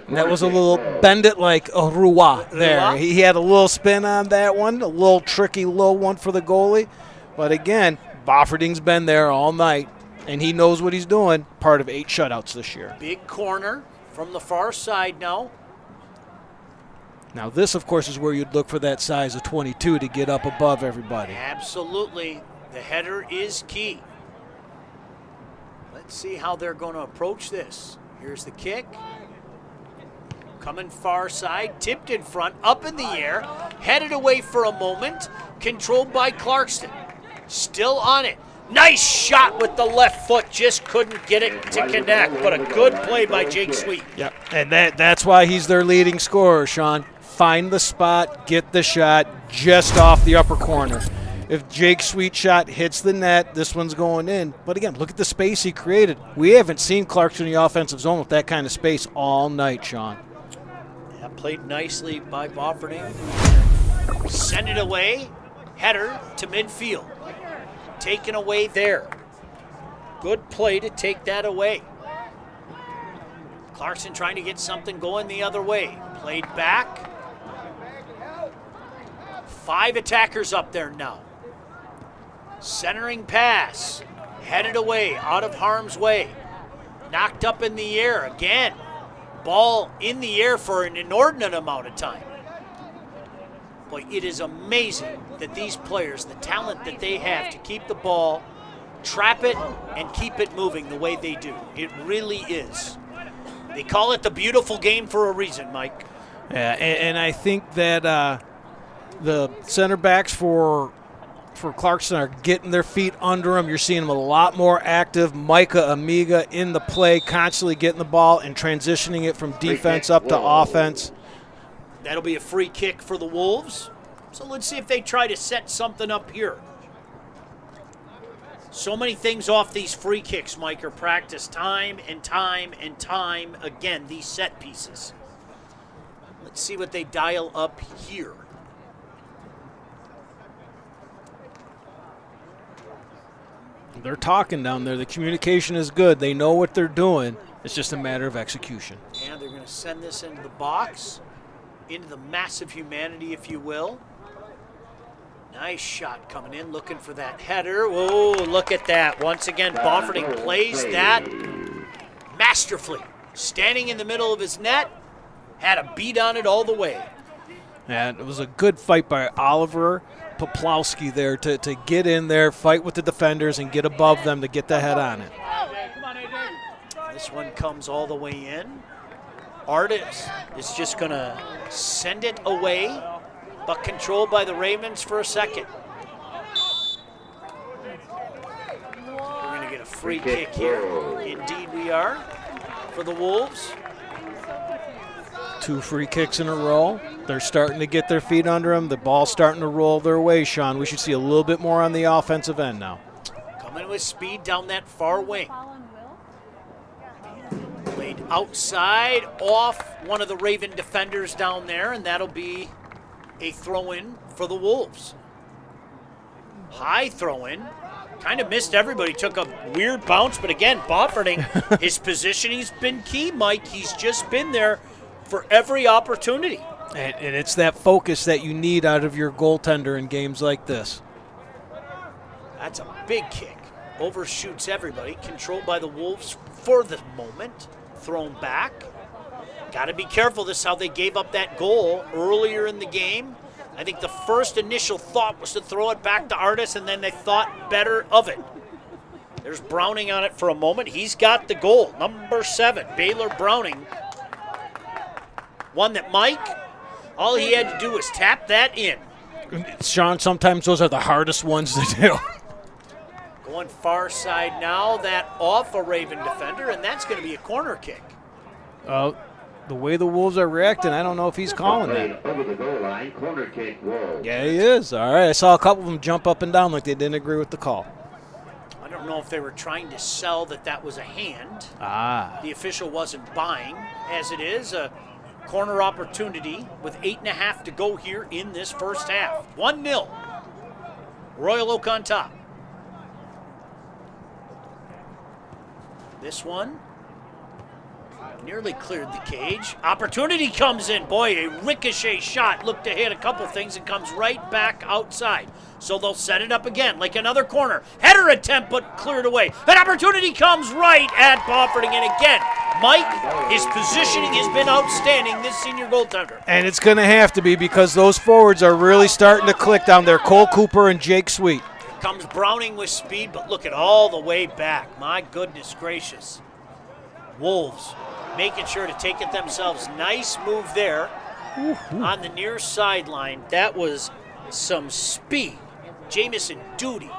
[SPEAKER 3] And that was a little bend it like a Roy there. He had a little spin on that one, a little tricky low one for the goalie. But again, Bofferding's been there all night, and he knows what he's doing, part of 8 shutouts this year.
[SPEAKER 7] Big corner from the far side now.
[SPEAKER 3] Now this, of course, is where you'd look for that size of 22 to get up above everybody.
[SPEAKER 7] Absolutely. The header is key. Let's see how they're going to approach this. Here's the kick. Coming far side, tipped in front, up in the air, headed away for a moment, controlled by Clarkston. Still on it. Nice shot with the left foot, just couldn't get it to connect, but a good play by Jake Sweet.
[SPEAKER 3] Yep, and that's why he's their leading scorer, Sean. Find the spot, get the shot just off the upper corner. If Jake Sweet's shot hits the net, this one's going in. But again, look at the space he created. We haven't seen Clarkston in the offensive zone with that kind of space all night, Sean.
[SPEAKER 7] Yeah, played nicely by Bofferding. Send it away. Header to midfield. Taken away there. Good play to take that away. Clarkston trying to get something going the other way. Played back. 5 attackers up there now. Centering pass. Headed away, out of harm's way. Knocked up in the air again. Ball in the air for an inordinate amount of time. Boy, it is amazing that these players, the talent that they have to keep the ball, trap it, and keep it moving the way they do. It really is. They call it the beautiful game for a reason, Mike.
[SPEAKER 3] Yeah, and I think that the center backs for Clarkston are getting their feet under them. You're seeing them a lot more active. Micah Amiga in the play, constantly getting the ball and transitioning it from defense up to offense.
[SPEAKER 7] That'll be a free kick for the Wolves. So let's see if they try to set something up here. So many things off these free kicks, Mike, are practiced time and time and time again, these set pieces. Let's see what they dial up here.
[SPEAKER 3] They're talking down there. The communication is good. They know what they're doing. It's just a matter of execution.
[SPEAKER 7] And they're going to send this into the box, into the massive humanity, if you will. Nice shot coming in, looking for that header. Whoa, look at that. Once again, Bofferding plays that masterfully. Standing in the middle of his net, had a beat on it all the way.
[SPEAKER 3] And it was a good fight by Oliver Poplowski there to get in there, fight with the defenders, and get above them to get the head on it.
[SPEAKER 7] This one comes all the way in. Artis is just going to send it away, but controlled by the Ravens for a second. We're going to get a free kick here. Indeed we are, for the Wolves.
[SPEAKER 3] 2 free kicks in a row. They're starting to get their feet under them. The ball's starting to roll their way, Sean. We should see a little bit more on the offensive end now.
[SPEAKER 7] Coming with speed down that far wing. Played outside off one of the Raven defenders down there, and that'll be a throw-in for the Wolves. High throw-in. Kind of missed everybody. Took a weird bounce, but again, Bofferding, his positioning's been key, Mike. He's just been there for every opportunity.
[SPEAKER 3] And it's that focus that you need out of your goaltender in games like this.
[SPEAKER 7] That's a big kick. Overshoots everybody. Controlled by the Wolves for the moment. Thrown back. Got to be careful. This is how they gave up that goal earlier in the game. I think the first initial thought was to throw it back to Artis, and then they thought better of it. There's Browning on it for a moment. He's got the goal. Number 7, Baylor Browning. One that Mike, all he had to do was tap that in.
[SPEAKER 3] Sean, sometimes those are the hardest ones to do.
[SPEAKER 7] Going far side now, that off a Raven defender, and that's going to be a corner kick.
[SPEAKER 3] The way the Wolves are reacting, I don't know if he's calling that.
[SPEAKER 9] Over the goal line, corner kick, Wolves.
[SPEAKER 3] Yeah, he is. All right, I saw a couple of them jump up and down like they didn't agree with the call.
[SPEAKER 7] I don't know if they were trying to sell that was a hand. The official wasn't buying. As it is, a corner opportunity with 8.5 to go here in this first half. 1-0. Royal Oak on top. This one nearly cleared the cage. Opportunity comes in. Boy, a ricochet shot. Looked to hit a couple things and comes right back outside. So they'll set it up again like another corner. Header attempt, but cleared away. An opportunity comes right at Bofferding. And again, Mike, his positioning has been outstanding, this senior goaltender.
[SPEAKER 3] And it's going to have to be because those forwards are really starting to click down there. Cole Cooper and Jake Sweet.
[SPEAKER 7] Comes Browning with speed, but look at all the way back. My goodness gracious. Wolves making sure to take it themselves. Nice move there on the near sideline. That was some speed. Jamison Duty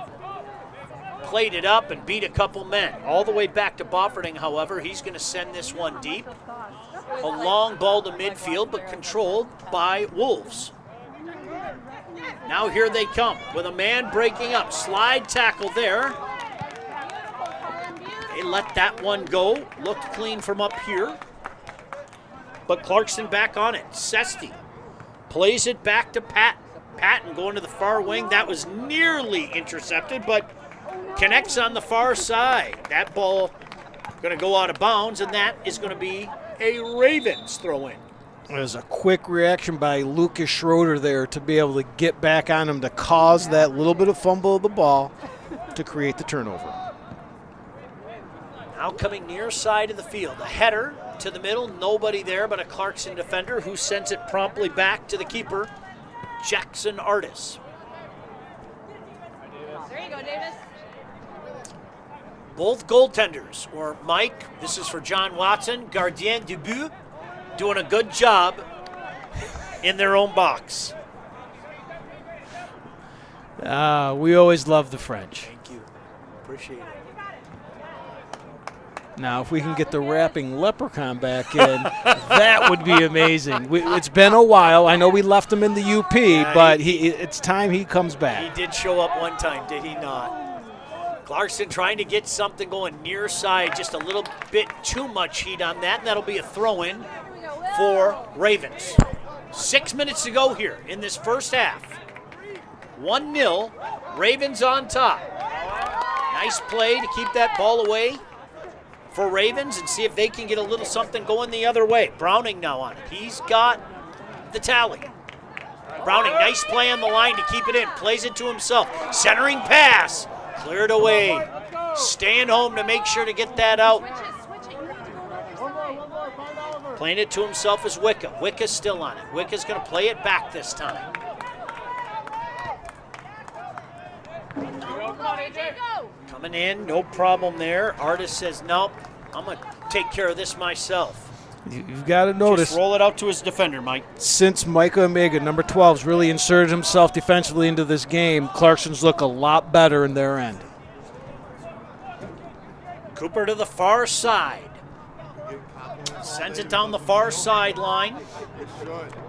[SPEAKER 7] played it up and beat a couple men. All the way back to Bofferding, however. He's going to send this one deep. A long ball to midfield, but controlled by Wolves. Now here they come with a man breaking up. Slide tackle there. They let that one go. Looked clean from up here. But Clarkston back on it. Sesti plays it back to Patton going to the far wing. That was nearly intercepted, but connects on the far side. That ball going to go out of bounds, and that is going to be a Ravens throw-in.
[SPEAKER 3] There's a quick reaction by Lucas Schroeder there to be able to get back on him to cause that little bit of fumble of the ball to create the turnover.
[SPEAKER 7] Now coming near side of the field. A header to the middle. Nobody there but a Clarkston defender who sends it promptly back to the keeper, Jackson Artis.
[SPEAKER 10] There you go, Davis.
[SPEAKER 7] Both goaltenders, or Mike, this is for John Watson, gardien de but, doing a good job in their own box.
[SPEAKER 3] We always love the French.
[SPEAKER 7] Thank you. Appreciate it.
[SPEAKER 3] Now, if we can get the rapping leprechaun back in, that would be amazing. It's been a while. I know we left him in the UP, but it's time he comes back.
[SPEAKER 7] He did show up one time, did he not? Clarkston trying to get something going near side, just a little bit too much heat on that, and that'll be a throw-in for Ravens. 6 minutes to go here in this first half. 1-0, Ravens on top. Nice play to keep that ball away for Ravens and see if they can get a little something going the other way. Browning now on it. He's got the tally. Browning, nice play on the line to keep it in. Plays it to himself. Centering pass. Cleared away. Staying home to make sure to get that out. Playing it to himself is Wicca. Wicca's still on it. Wicca's going to play it back this time. Coming in, no problem there. Artis says, nope, I'm going to take care of this myself.
[SPEAKER 3] You've got to notice.
[SPEAKER 7] Just roll it out to his defender, Mike.
[SPEAKER 3] Since Micah Omega, number 12, has really inserted himself defensively into this game, Clarkston's look a lot better in their end.
[SPEAKER 7] Cooper to the far side. Sends it down the far sideline.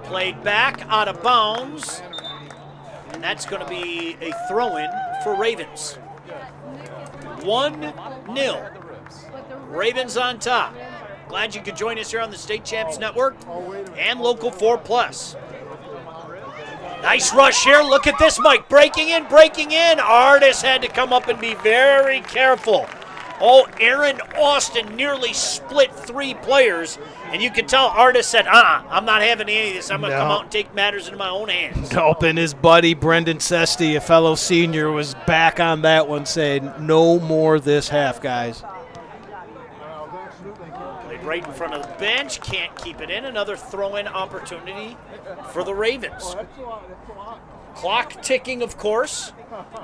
[SPEAKER 7] Played back, out of bounds. And that's going to be a throw-in for Ravens. 1-0. Ravens on top. Glad you could join us here on the State Champs Network and Local 4+. Nice rush here. Look at this, Mike. Breaking in. Artis had to come up and be very careful. Oh, Aaron Austin nearly split 3 players. And you can tell Artis said, I'm not having any of this. I'm going to come out and take matters into my own hands.
[SPEAKER 3] Nope, and his buddy Brendan Sesti, a fellow senior, was back on that one saying, no more this half, guys.
[SPEAKER 7] Played right in front of the bench. Can't keep it in. Another throw-in opportunity for the Ravens. Clock ticking, of course.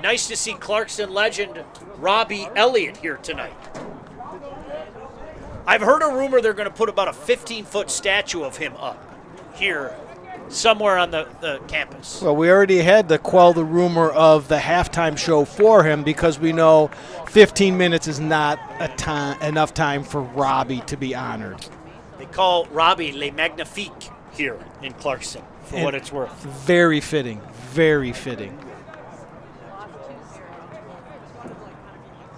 [SPEAKER 7] Nice to see Clarkston legend Robbie Elliott here tonight. I've heard a rumor they're going to put about a 15-foot statue of him up here somewhere on the campus.
[SPEAKER 3] Well, we already had to quell the rumor of the halftime show for him because we know 15 minutes is not enough time for Robbie to be honored.
[SPEAKER 7] They call Robbie Le Magnifique here in Clarkston, for what it's worth.
[SPEAKER 3] Very fitting, very fitting.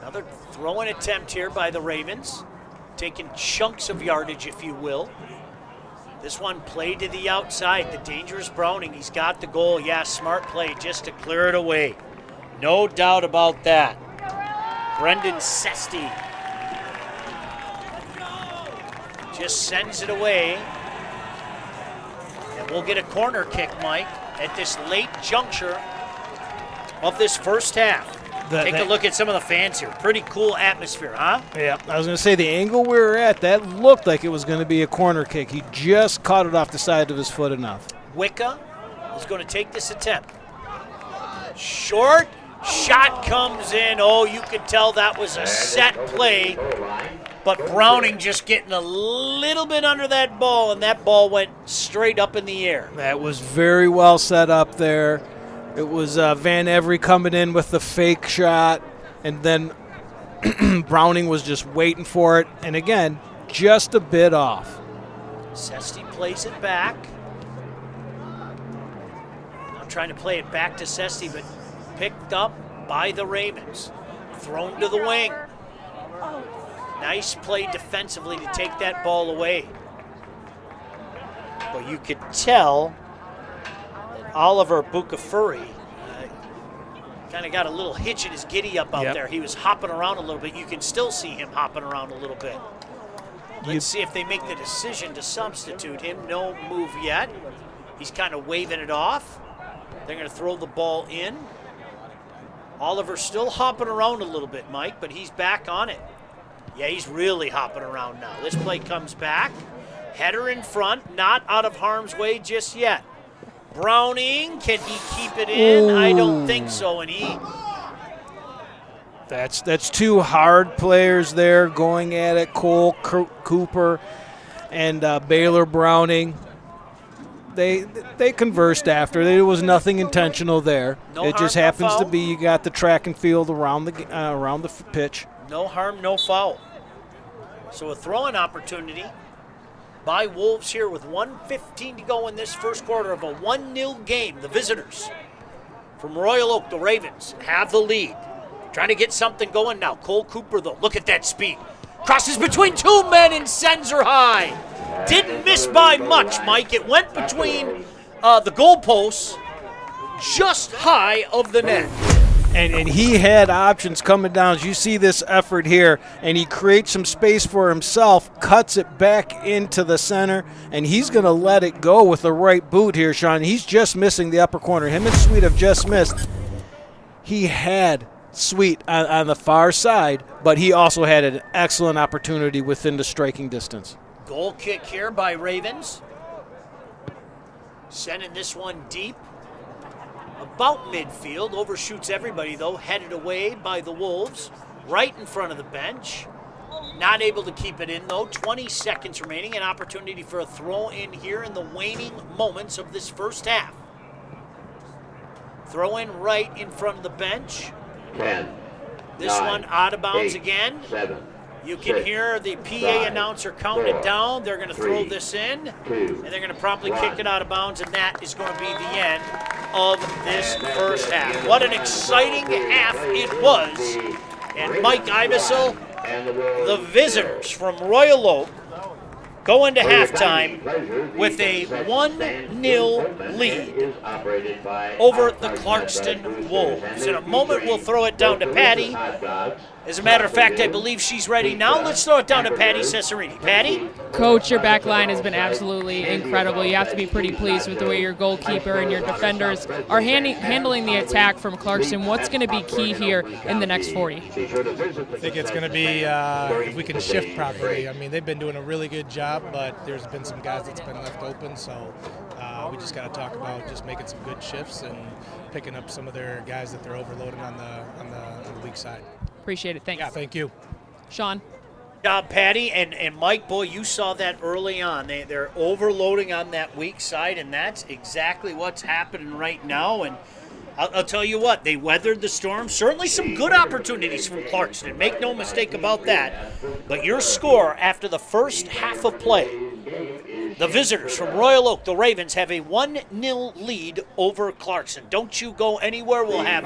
[SPEAKER 7] Another throw-in attempt here by the Ravens. Taking chunks of yardage, if you will. This one played to the outside. The dangerous Browning. He's got the goal. Yeah, smart play just to clear it away. No doubt about that. Brendan Sesti just sends it away. And we'll get a corner kick, Mike, at this late juncture of this first half. Take a look at some of the fans here. Pretty cool atmosphere, huh?
[SPEAKER 3] Yeah, I was going to say the angle we were at, that looked like it was going to be a corner kick. He just caught it off the side of his foot enough.
[SPEAKER 7] Wicca is going to take this attempt. Short, Shot comes in. Oh, you could tell that was a set play. But Browning just getting a little bit under that ball, and that ball went straight up in the air.
[SPEAKER 3] That was very well set up there. It was Van Every coming in with the fake shot, and then Browning was just waiting for it. And again, just a bit off.
[SPEAKER 7] Sesti plays it back. Now trying to play it back to Sesti, but picked up by the Ravens. Thrown to the wing. Nice play defensively to take that ball away. But you could tell that Oliver Bukafuri kind of got a little hitch in his giddy up out there. He was hopping around a little bit. You can still see him hopping around a little bit. Let's see if they make the decision to substitute him. No move yet. He's kind of waving it off. They're going to throw the ball in. Oliver's still hopping around a little bit, Mike, but he's back on it. Yeah, he's really hopping around now. This play comes back. Header in front, not out of harm's way just yet. Browning, can he keep it in?
[SPEAKER 3] Ooh.
[SPEAKER 7] I don't think so, and he...
[SPEAKER 3] That's two hard players there going at it. Cole Cooper and Baylor Browning. They conversed after. There was nothing intentional there. It just happens to be you got the track and field around the pitch.
[SPEAKER 7] No harm, no foul. So a throwing opportunity by Wolves here with 1:15 to go in this first quarter of a 1-0 game. The visitors from Royal Oak, the Ravens, have the lead. Trying to get something going now. Cole Cooper, though, look at that speed. Crosses between two men and sends her high. Didn't miss by much, Mike. It went between the goalposts, just high of the net.
[SPEAKER 3] And he had options coming down. As you see this effort here, and he creates some space for himself, cuts it back into the center, and he's going to let it go with the right boot here, Sean. He's just missing the upper corner. Him and Sweet have just missed. He had Sweet on the far side, but he also had an excellent opportunity within the striking distance.
[SPEAKER 7] Goal kick here by Ravens. Sending this one deep. About midfield, overshoots everybody though, headed away by the Wolves, right in front of the bench. Not able to keep it in though, 20 seconds remaining, an opportunity for a throw in here in the waning moments of this first half. Throw in right in front of the bench.
[SPEAKER 9] 10.
[SPEAKER 7] This
[SPEAKER 9] 9,
[SPEAKER 7] one out of bounds
[SPEAKER 9] 8,
[SPEAKER 7] again.
[SPEAKER 9] 7.
[SPEAKER 7] You can
[SPEAKER 9] 6,
[SPEAKER 7] hear the PA
[SPEAKER 9] 5,
[SPEAKER 7] announcer counting
[SPEAKER 9] 4,
[SPEAKER 7] it down. They're going to throw
[SPEAKER 9] 3,
[SPEAKER 7] this in,
[SPEAKER 9] 2,
[SPEAKER 7] and they're going to promptly
[SPEAKER 9] 1.
[SPEAKER 7] kick it out of bounds, and that is going to be the end of this first half. What an exciting half it was. And Mike Iveso, the visitors from Royal Oak, go into halftime with a 1-0 lead over the Clarkston Wolves. In a moment, we'll throw it down to Patty. As a matter of fact, I believe she's ready now. Let's throw it down to Patty Cesarini. Patty?
[SPEAKER 8] Coach, your back line has been absolutely incredible. You have to be pretty pleased with the way your goalkeeper and your defenders are handling the attack from Clarkston. What's going to be key here in the next 40?
[SPEAKER 11] I think it's going to be if we can shift properly. I mean, they've been doing a really good job, but there's been some guys that's been left open, so we just got to talk about just making some good shifts and picking up some of their guys that they're overloading on the weak side.
[SPEAKER 8] Appreciate it. Thanks.
[SPEAKER 11] Yeah, thank you.
[SPEAKER 8] Sean?
[SPEAKER 7] Good job, Patty. And Mike, boy, you saw that early on. They're overloading on that weak side, and that's exactly what's happening right now. And I'll tell you what, they weathered the storm. Certainly some good opportunities from Clarkston. Make no mistake about that. But your score after the first half of play, the visitors from Royal Oak, the Ravens, have a 1-0 lead over Clarkston. Don't you go anywhere. We'll have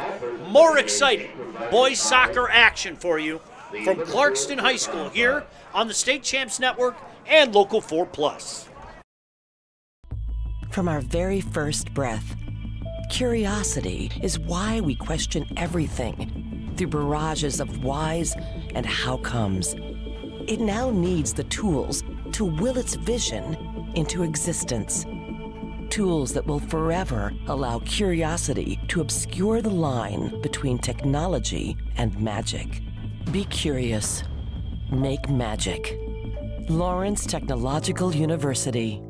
[SPEAKER 7] more exciting boys soccer action for you from Clarkston High School here on the State Champs Network and Local 4+.
[SPEAKER 4] From our very first breath, curiosity is why we question everything through barrages of whys and how comes. It now needs the tools to will its vision into existence. Tools that will forever allow curiosity to obscure the line between technology and magic. Be curious. Make magic. Lawrence Technological University.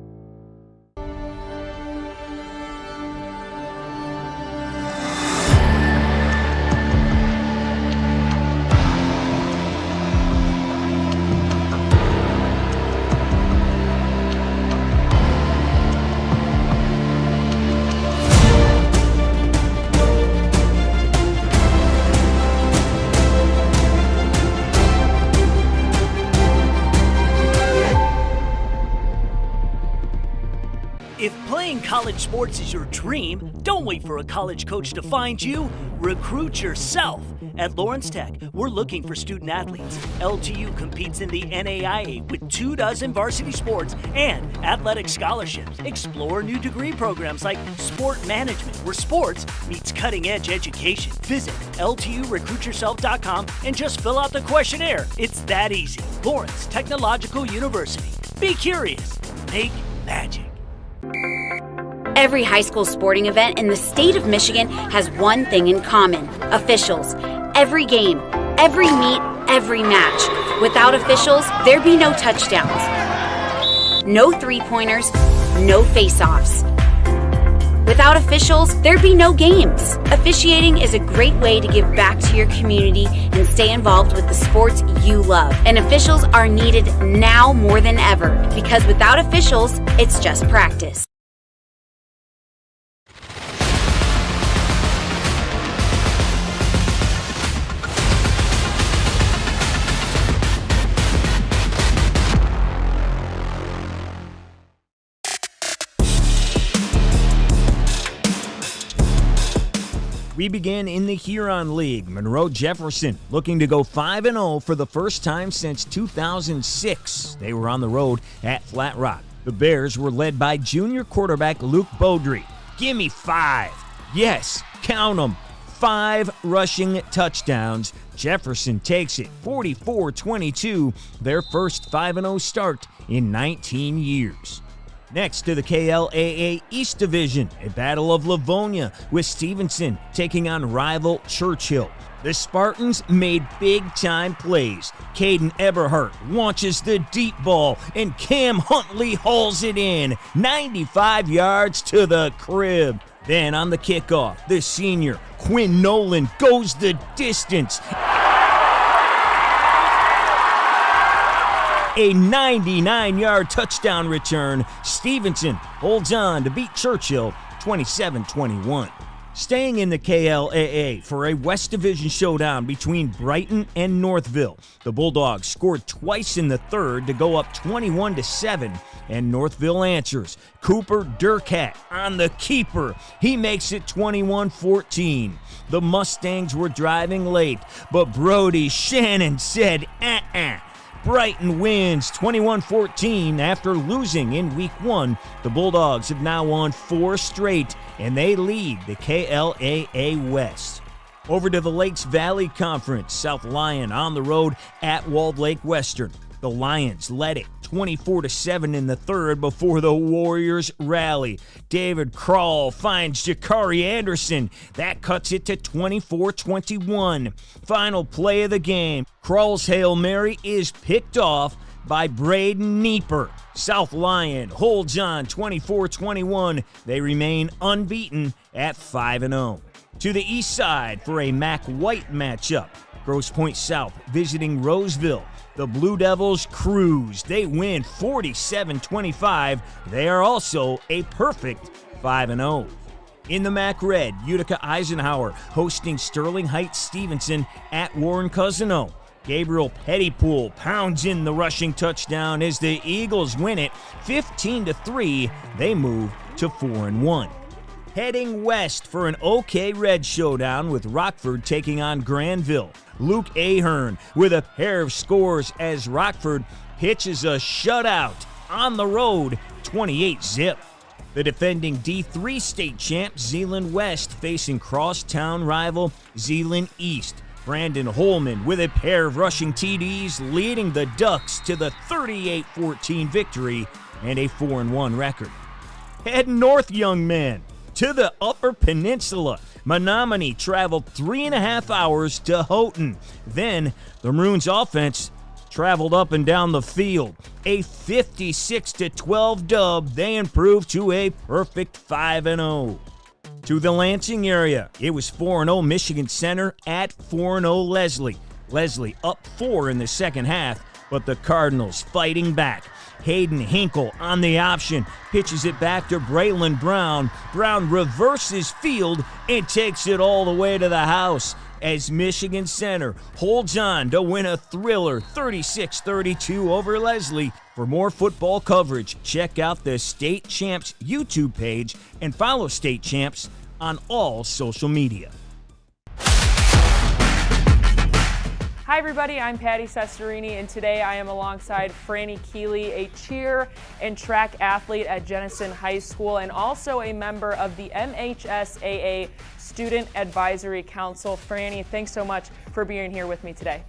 [SPEAKER 5] sports is your dream, don't wait for a college coach to find you. Recruit yourself. At Lawrence Tech, we're looking for student athletes. LTU competes in the NAIA with 24 varsity sports and athletic scholarships. Explore new degree programs like sport management, where sports meets cutting-edge education. Visit LTURecruitYourself.com and just fill out the questionnaire. It's that easy. Lawrence Technological University. Be curious. Make magic.
[SPEAKER 6] Every high school sporting event in the state of Michigan has one thing in common: officials. Every game, every meet, every match. Without officials, there'd be no touchdowns, no three-pointers, no face-offs. Without officials, there'd be no games. Officiating is a great way to give back to your community and stay involved with the sports you love. And officials are needed now more than ever, because without officials, it's just practice.
[SPEAKER 12] We begin in the Huron League. Monroe Jefferson looking to go 5-0 for the first time since 2006. They were on the road at Flat Rock. The Bears were led by junior quarterback Luke Beaudry. Gimme 5. Yes, count them. 5 rushing touchdowns. Jefferson takes it 44-22, their first 5-0 start in 19 years. Next to the KLAA East Division, a battle of Livonia with Stevenson taking on rival Churchill. The Spartans made big-time plays. Caden Eberhardt launches the deep ball, and Cam Huntley hauls it in, 95 yards to the crib. Then on the kickoff, the senior Quinn Nolan goes the distance. A 99-yard touchdown return. Stevenson holds on to beat Churchill 27-21. Staying in the KLAA for a West Division showdown between Brighton and Northville. The Bulldogs scored twice in the third to go up 21-7, and Northville answers. Cooper Durkat on the keeper. He makes it 21-14. The Mustangs were driving late, but Brody Shannon said, Brighton wins 21-14 after losing in Week 1. The Bulldogs have now won 4 straight, and they lead the KLAA West. Over to the Lakes Valley Conference, South Lyon on the road at Walled Lake Western. The Lions led it 24-7 in the third before the Warriors rally. David Krall finds Jakari Anderson. That cuts it to 24-21. Final play of the game. Krall's Hail Mary is picked off by Braden Nieper. South Lyon holds on 24-21. They remain unbeaten at 5-0. To the east side for a Mac White matchup. Grosse Pointe South visiting Roseville. The Blue Devils cruise. They win 47-25. They are also a perfect 5-0. In the MAC Red, Utica Eisenhower hosting Sterling Heights Stevenson at Warren Cousino. Gabriel Pettypool pounds in the rushing touchdown as the Eagles win it 15-3. They move to 4-1. Heading west for an OK Red showdown with Rockford taking on Granville. Luke Ahern with a pair of scores as Rockford pitches a shutout on the road, 28-zip. The defending D3 state champ Zeeland West facing crosstown rival Zeeland East. Brandon Holman with a pair of rushing TDs leading the Ducks to the 38-14 victory and a 4-1 record. Head north, young man, to the Upper Peninsula. Menominee traveled 3.5 hours to Houghton. Then the Maroons offense traveled up and down the field. A 56-12 dub. They improved to a perfect 5-0. To the Lansing area, it was 4-0 Michigan Center at 4-0 Leslie. Leslie up 4 in the second half, but the Cardinals fighting back. Hayden Hinkle on the option, pitches it back to Braylon Brown. Brown reverses field and takes it all the way to the house. as Michigan Center holds on to win a thriller 36-32 over Leslie. For more football coverage, check out the State Champs YouTube page and follow State Champs on all social media.
[SPEAKER 8] Hi everybody, I'm Patty Cesarini, and today I am alongside Franny Keeley, a cheer and track athlete at Jenison High School and also a member of the MHSAA Student Advisory Council. Franny, thanks so much for being here with me today.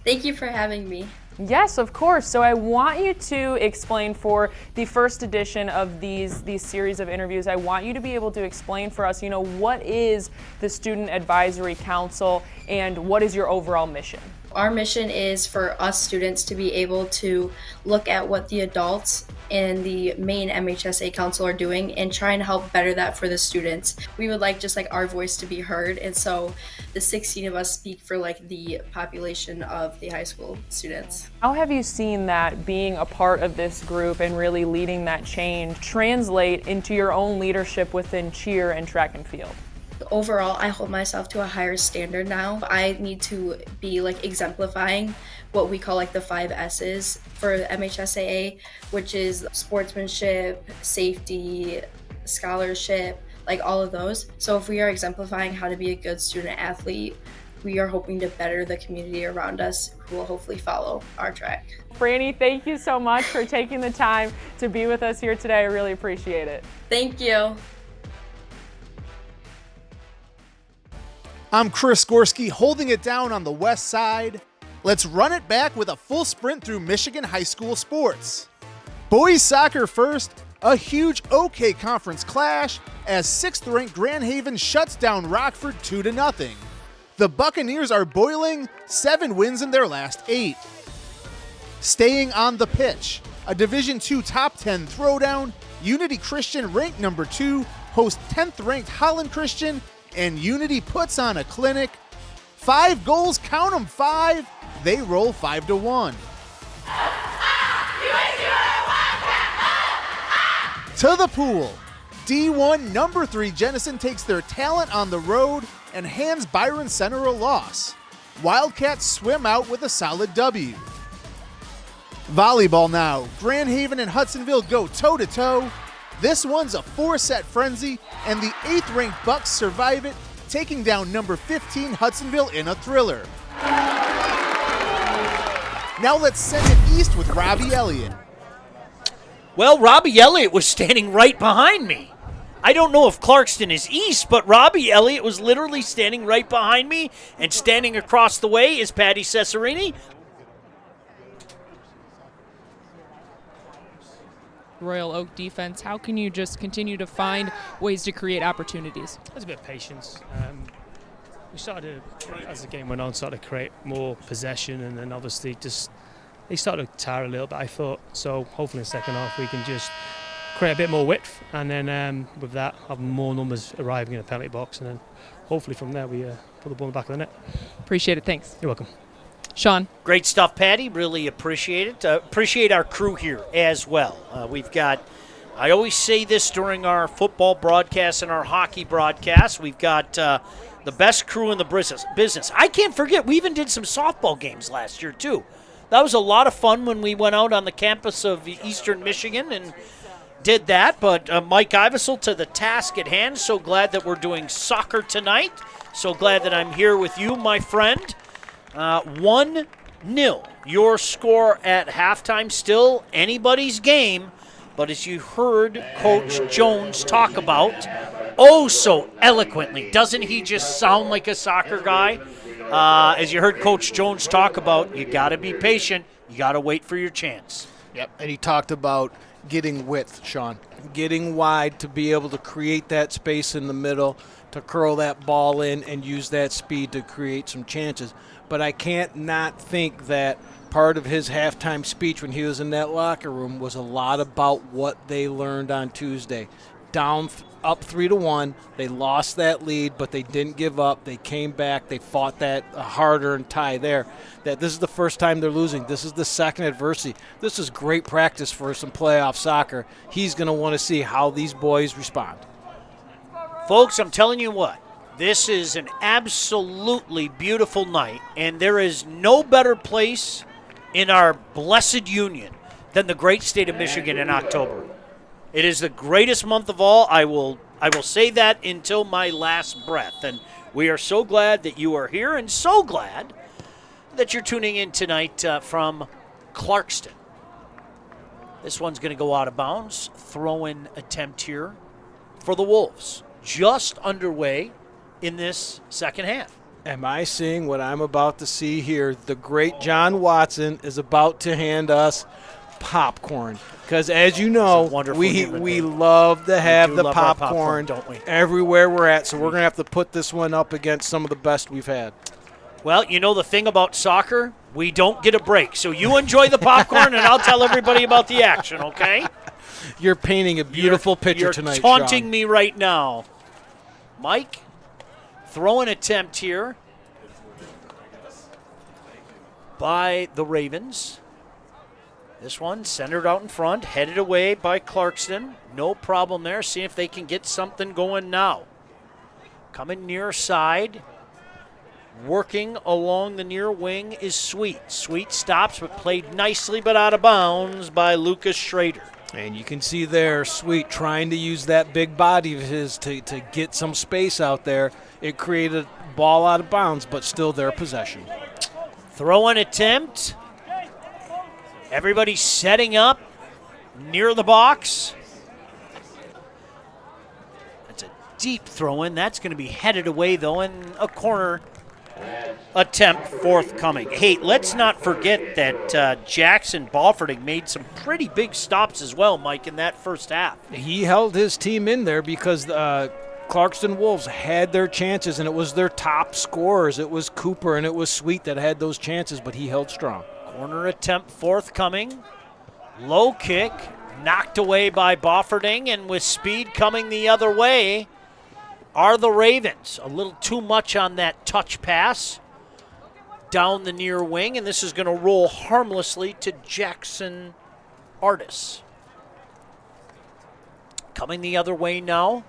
[SPEAKER 13] Thank you for having me.
[SPEAKER 8] Yes, of course. So I want you to explain for the first edition of these series of interviews, I want you to be able to explain for us, what is the Student Advisory Council and what is your overall mission?
[SPEAKER 13] Our mission is for us students to be able to look at what the adults and the main MHSA council are doing and try and help better that for the students. We would like just our voice to be heard, and so the 16 of us speak for the population of the high school students.
[SPEAKER 8] How have you seen that being a part of this group and really leading that change translate into your own leadership within cheer and track and field?
[SPEAKER 13] Overall, I hold myself to a higher standard now. I need to be exemplifying what we call the 5 S's for MHSAA, which is sportsmanship, safety, scholarship, all of those. So if we are exemplifying how to be a good student athlete, we are hoping to better the community around us who will hopefully follow our track.
[SPEAKER 8] Franny, thank you so much for taking the time to be with us here today. I really appreciate it.
[SPEAKER 13] Thank you.
[SPEAKER 14] I'm Chris Gorski, holding it down on the west side. Let's run it back with a full sprint through Michigan high school sports. Boys soccer first, a huge OK Conference clash as 6th-ranked Grand Haven shuts down Rockford 2-0. The Buccaneers are boiling, 7 wins in their last 8. Staying on the pitch, a Division II top 10 throwdown, Unity Christian ranked number 2 host 10th-ranked Holland Christian, and Unity puts on a clinic. 5 goals, count them 5. They roll 5-1. To the pool. D1 number 3 Jenison takes their talent on the road and hands Byron Center a loss. Wildcats swim out with a solid W. Volleyball now. Grand Haven and Hudsonville go toe-to-toe. This one's a 4-set frenzy, and the 8th-ranked Bucks survive it, taking down number 15 Hudsonville in a thriller. Now let's send it east with Robbie Elliott.
[SPEAKER 7] Well, Robbie Elliott was standing right behind me. I don't know if Clarkston is east, but Robbie Elliott was literally standing right behind me, and standing across the way is Patty Cesarini.
[SPEAKER 8] Royal Oak defense, how can you just continue to find ways to create opportunities?
[SPEAKER 15] There's a bit of patience. We started to, as the game went on, started to create more possession, and then obviously they started to tire a little bit, I thought. So hopefully in the second half we can just create a bit more width, and then with that have more numbers arriving in the penalty box, and then hopefully from there we put the ball in the back of the net.
[SPEAKER 8] Appreciate it, thanks.
[SPEAKER 15] You're welcome.
[SPEAKER 8] Sean.
[SPEAKER 7] Great stuff, Patty. Really appreciate it. Appreciate our crew here as well. We've got, I always say this during our football broadcasts and our hockey broadcasts, we've got the best crew in the business. I can't forget, we even did some softball games last year, too. That was a lot of fun when we went out on the campus of Eastern Michigan and did that. But Mike Ivesel to the task at hand. So glad that we're doing soccer tonight. So glad that I'm here with you, my friend. 1-0, your score at halftime, still anybody's game, but as you heard Coach Jones talk about, oh so eloquently, doesn't he just sound like a soccer guy? As you heard Coach Jones talk about, you got to be patient, you got to wait for your chance.
[SPEAKER 3] Yep, and he talked about getting width, Sean, getting wide to be able to create that space in the middle, to curl that ball in and use that speed to create some chances. But I can't not think that part of his halftime speech when he was in that locker room was a lot about what they learned on Tuesday. Up 3-1, they lost that lead, but they didn't give up. They came back. They fought that harder and tie there. That this is the first time they're losing. This is the second adversity. This is great practice for some playoff soccer. He's going to want to see how these boys respond.
[SPEAKER 7] Folks, I'm telling you what, This is an absolutely beautiful night, and there is no better place in our blessed union than the great state of Michigan in October. It is the greatest month of all. I will say that until my last breath. And we are so glad that you are here and so glad that you're tuning in tonight from Clarkston. This one's going to go out of bounds. Throw-in attempt here for the Wolves. Just underway in this second half.
[SPEAKER 3] Am I seeing what I'm about to see here? The great John Watson is about to hand us popcorn. Because as you know, we love to have the popcorn,
[SPEAKER 7] don't we?
[SPEAKER 3] Everywhere we're at. So we're going to have to put this one up against some of the best we've had.
[SPEAKER 7] Well, you know the thing about soccer, we don't get a break. So you enjoy the popcorn, and I'll tell everybody about the action, okay?
[SPEAKER 3] You're painting a beautiful picture tonight,
[SPEAKER 7] You're taunting
[SPEAKER 3] Sean.
[SPEAKER 7] me right now. Mike, throw an attempt here by the Ravens. This one centered out in front, headed away by Clarkston. No problem there. See if they can get something going now. Coming near side. Working along the near wing is Sweet. Sweet stops, but played nicely, but out of bounds by Lucas Schrader.
[SPEAKER 3] And you can see there, Sweet trying to use that big body of his to get some space out there. It created a ball out of bounds, but still their possession.
[SPEAKER 7] Throw-in attempt. Everybody setting up near the box. That's a deep throw-in. That's going to be headed away, though, in a corner attempt forthcoming. Hey, let's not forget that Jackson Balfording made some pretty big stops as well, Mike, in that first half.
[SPEAKER 3] He held his team in there because Clarkston Wolves had their chances, and it was their top scorers. It was Cooper and it was Sweet that had those chances, but he held strong.
[SPEAKER 7] Corner attempt forthcoming. Low kick, knocked away by Balfording, and with speed coming the other way are the Ravens. A little too much on that touch pass down the near wing, and this is going to roll harmlessly to Jackson Artis. Coming the other way now,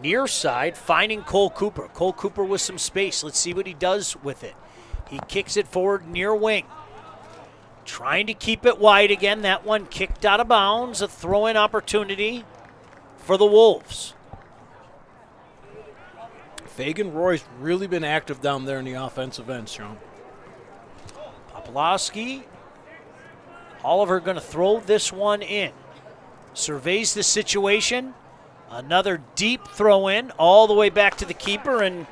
[SPEAKER 7] near side, finding Cole Cooper. Cole Cooper with some space. Let's see what he does with it. He kicks it forward near wing. Trying to keep it wide again. That one kicked out of bounds. A throw-in opportunity for the Wolves.
[SPEAKER 3] Fagan Roy's really been active down there in the offensive end, Sean.
[SPEAKER 7] Popolowski. Oliver going to throw this one in. Surveys the situation. Another deep throw in all the way back to the keeper, and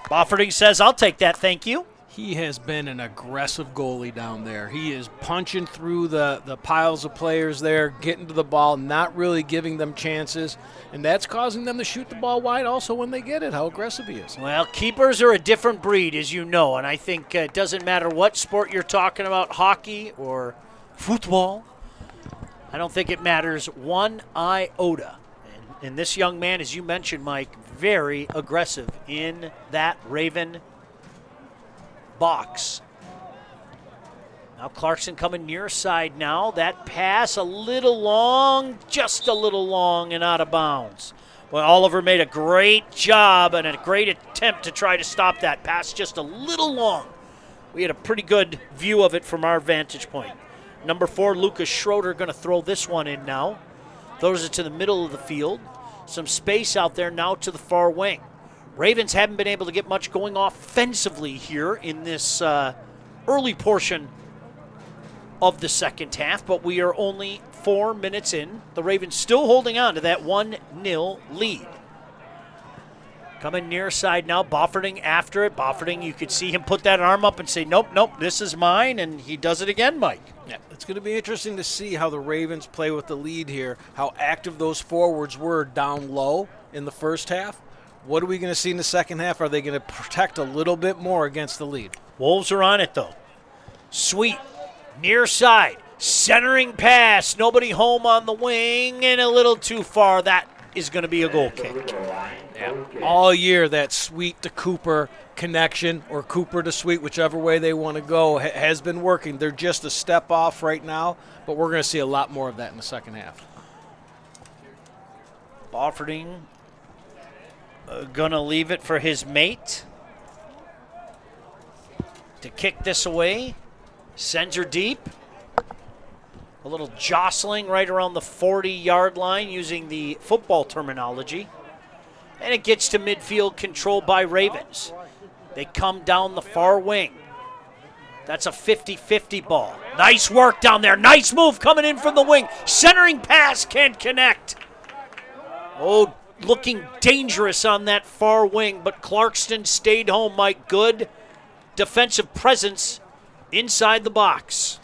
[SPEAKER 7] Balfording says, I'll take that, thank you.
[SPEAKER 3] He has been an aggressive goalie down there. He is punching through the piles of players there, getting to the ball, not really giving them chances, and that's causing them to shoot the ball wide also when they get it, how aggressive he is.
[SPEAKER 7] Well, keepers are a different breed, as you know, and I think it doesn't matter what sport you're talking about, hockey or football. I don't think it matters one iota. And this young man, as you mentioned, Mike, very aggressive in that Raven box. Now Clarkston coming near side now. That pass a little long, just a little long and out of bounds. Well, Oliver made a great job and a great attempt to try to stop that pass, just a little long. We had a pretty good view of it from our vantage point. Number 4, Lucas Schroeder, going to throw this one in now. Throws it to the middle of the field. Some space out there now to the far wing. Ravens haven't been able to get much going offensively here in this early portion of the second half, but we are only 4 minutes in. The Ravens still holding on to that 1-0 lead. Coming near side now, Balfording after it. Balfording, you could see him put that arm up and say, nope, this is mine, and he does it again, Mike.
[SPEAKER 3] Yeah, it's going to be interesting to see how the Ravens play with the lead here, how active those forwards were down low in the first half. What are we going to see in the second half? Are they going to protect a little bit more against the lead?
[SPEAKER 7] Wolves are on it, though. Sweet, near side, centering pass, nobody home on the wing, and a little too far. That is going to be a goal kick.
[SPEAKER 3] Yeah. All year, that Sweet to Cooper connection, or Cooper to Sweet, whichever way they want to go, has been working. They're just a step off right now, but we're going to see a lot more of that in the second half.
[SPEAKER 7] Balfording Gonna leave it for his mate to kick this away. Sends her deep. A little jostling right around the 40-yard line using the football terminology. And it gets to midfield, controlled by Ravens. They come down the far wing. That's a 50-50 ball. Nice work down there. Nice move coming in from the wing. Centering pass can't connect. Oh, looking dangerous on that far wing, but Clarkston stayed home, Mike. Good defensive presence inside the box.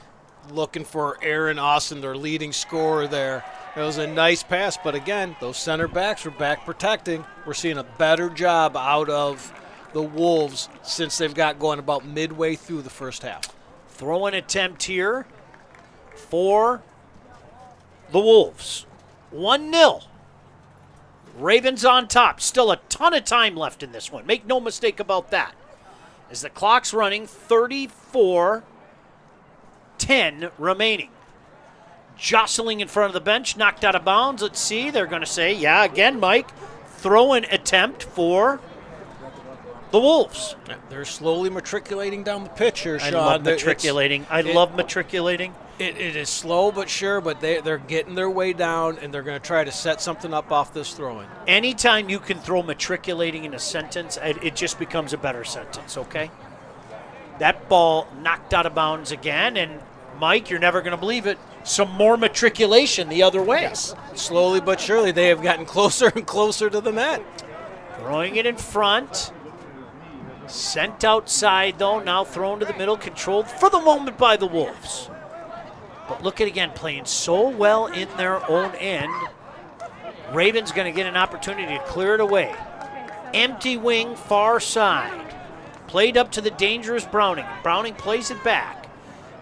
[SPEAKER 3] Looking for Aaron Austin, their leading scorer there. It was a nice pass, but again, those center backs were back protecting. We're seeing a better job out of the Wolves since they've got going about midway through the first half.
[SPEAKER 7] Throw-in attempt here for the Wolves. 1-0. Ravens on top. Still a ton of time left in this one. Make no mistake about that. As the clock's running, 34-10 remaining. Jostling in front of the bench, knocked out of bounds. Let's see. They're going to say, yeah, again, Mike, throw-in attempt for the Wolves.
[SPEAKER 3] They're slowly matriculating down the pitch here, Sean.
[SPEAKER 7] I love matriculating. I love matriculating.
[SPEAKER 3] It is slow but sure, but they're getting their way down, and they're going to try to set something up off this throw-in.
[SPEAKER 7] Anytime you can throw matriculating in a sentence, it just becomes a better sentence, okay? That ball knocked out of bounds again, and Mike, you're never going to believe it, some more matriculation the other way.
[SPEAKER 3] Yes. Slowly but surely, they have gotten closer and closer to the net.
[SPEAKER 7] Throwing it in front. Sent outside, though, now thrown to the middle, controlled for the moment by the Wolves. But look at, again, playing so well in their own end. Ravens going to get an opportunity to clear it away. Empty wing, far side. Played up to the dangerous Browning. Browning plays it back.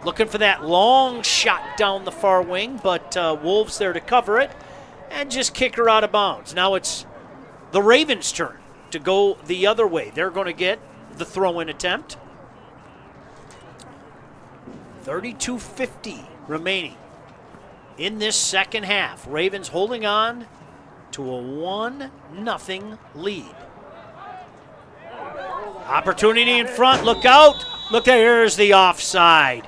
[SPEAKER 7] Looking for that long shot down the far wing, but Wolves there to cover it and just kick her out of bounds. Now it's the Ravens' turn to go the other way. They're going to get the throw-in attempt. 32:50 remaining in this second half. Ravens holding on to a 1-0 lead. Opportunity in front. Look out. Look, here's the offside.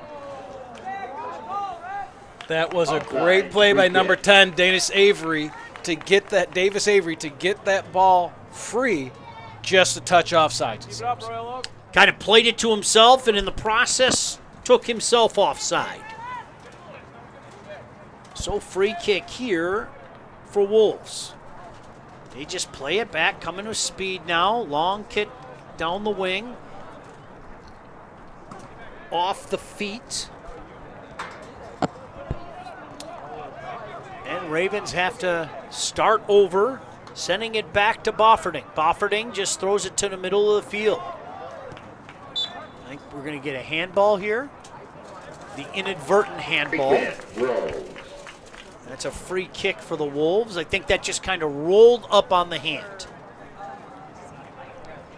[SPEAKER 3] That was a great play by number 10, Davis Avery, to get that ball free, just a touch offside.
[SPEAKER 7] Kind of played it to himself, and in the process, took himself offside. So free kick here for Wolves. They just play it back, coming with speed now. Long kick down the wing. Off the feet. And Ravens have to start over, sending it back to Bofferding. Bofferding just throws it to the middle of the field. I think we're going to get a handball here. The inadvertent handball. That's a free kick for the Wolves. I think that just kind of rolled up on the hand.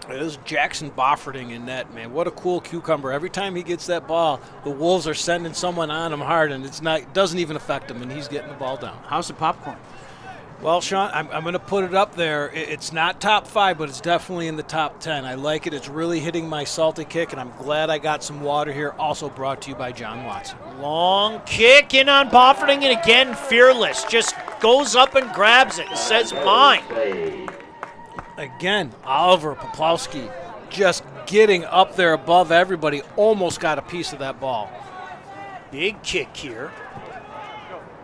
[SPEAKER 3] It was Jackson Bofferding in net, man. What a cool cucumber. Every time he gets that ball, the Wolves are sending someone on him hard, and it doesn't even affect him, and he's getting the ball down.
[SPEAKER 2] How's the popcorn?
[SPEAKER 3] Well, Sean, I'm going to put it up there. It's not top 5, but it's definitely in the top 10. I like it. It's really hitting my salty kick, and I'm glad I got some water here. Also brought to you by John Watson.
[SPEAKER 7] Long kick in on Bofferding, and again, fearless. Just goes up and grabs it and says, mine.
[SPEAKER 3] Again, Oliver Poplawski just getting up there above everybody, almost got a piece of that ball.
[SPEAKER 7] Big kick here.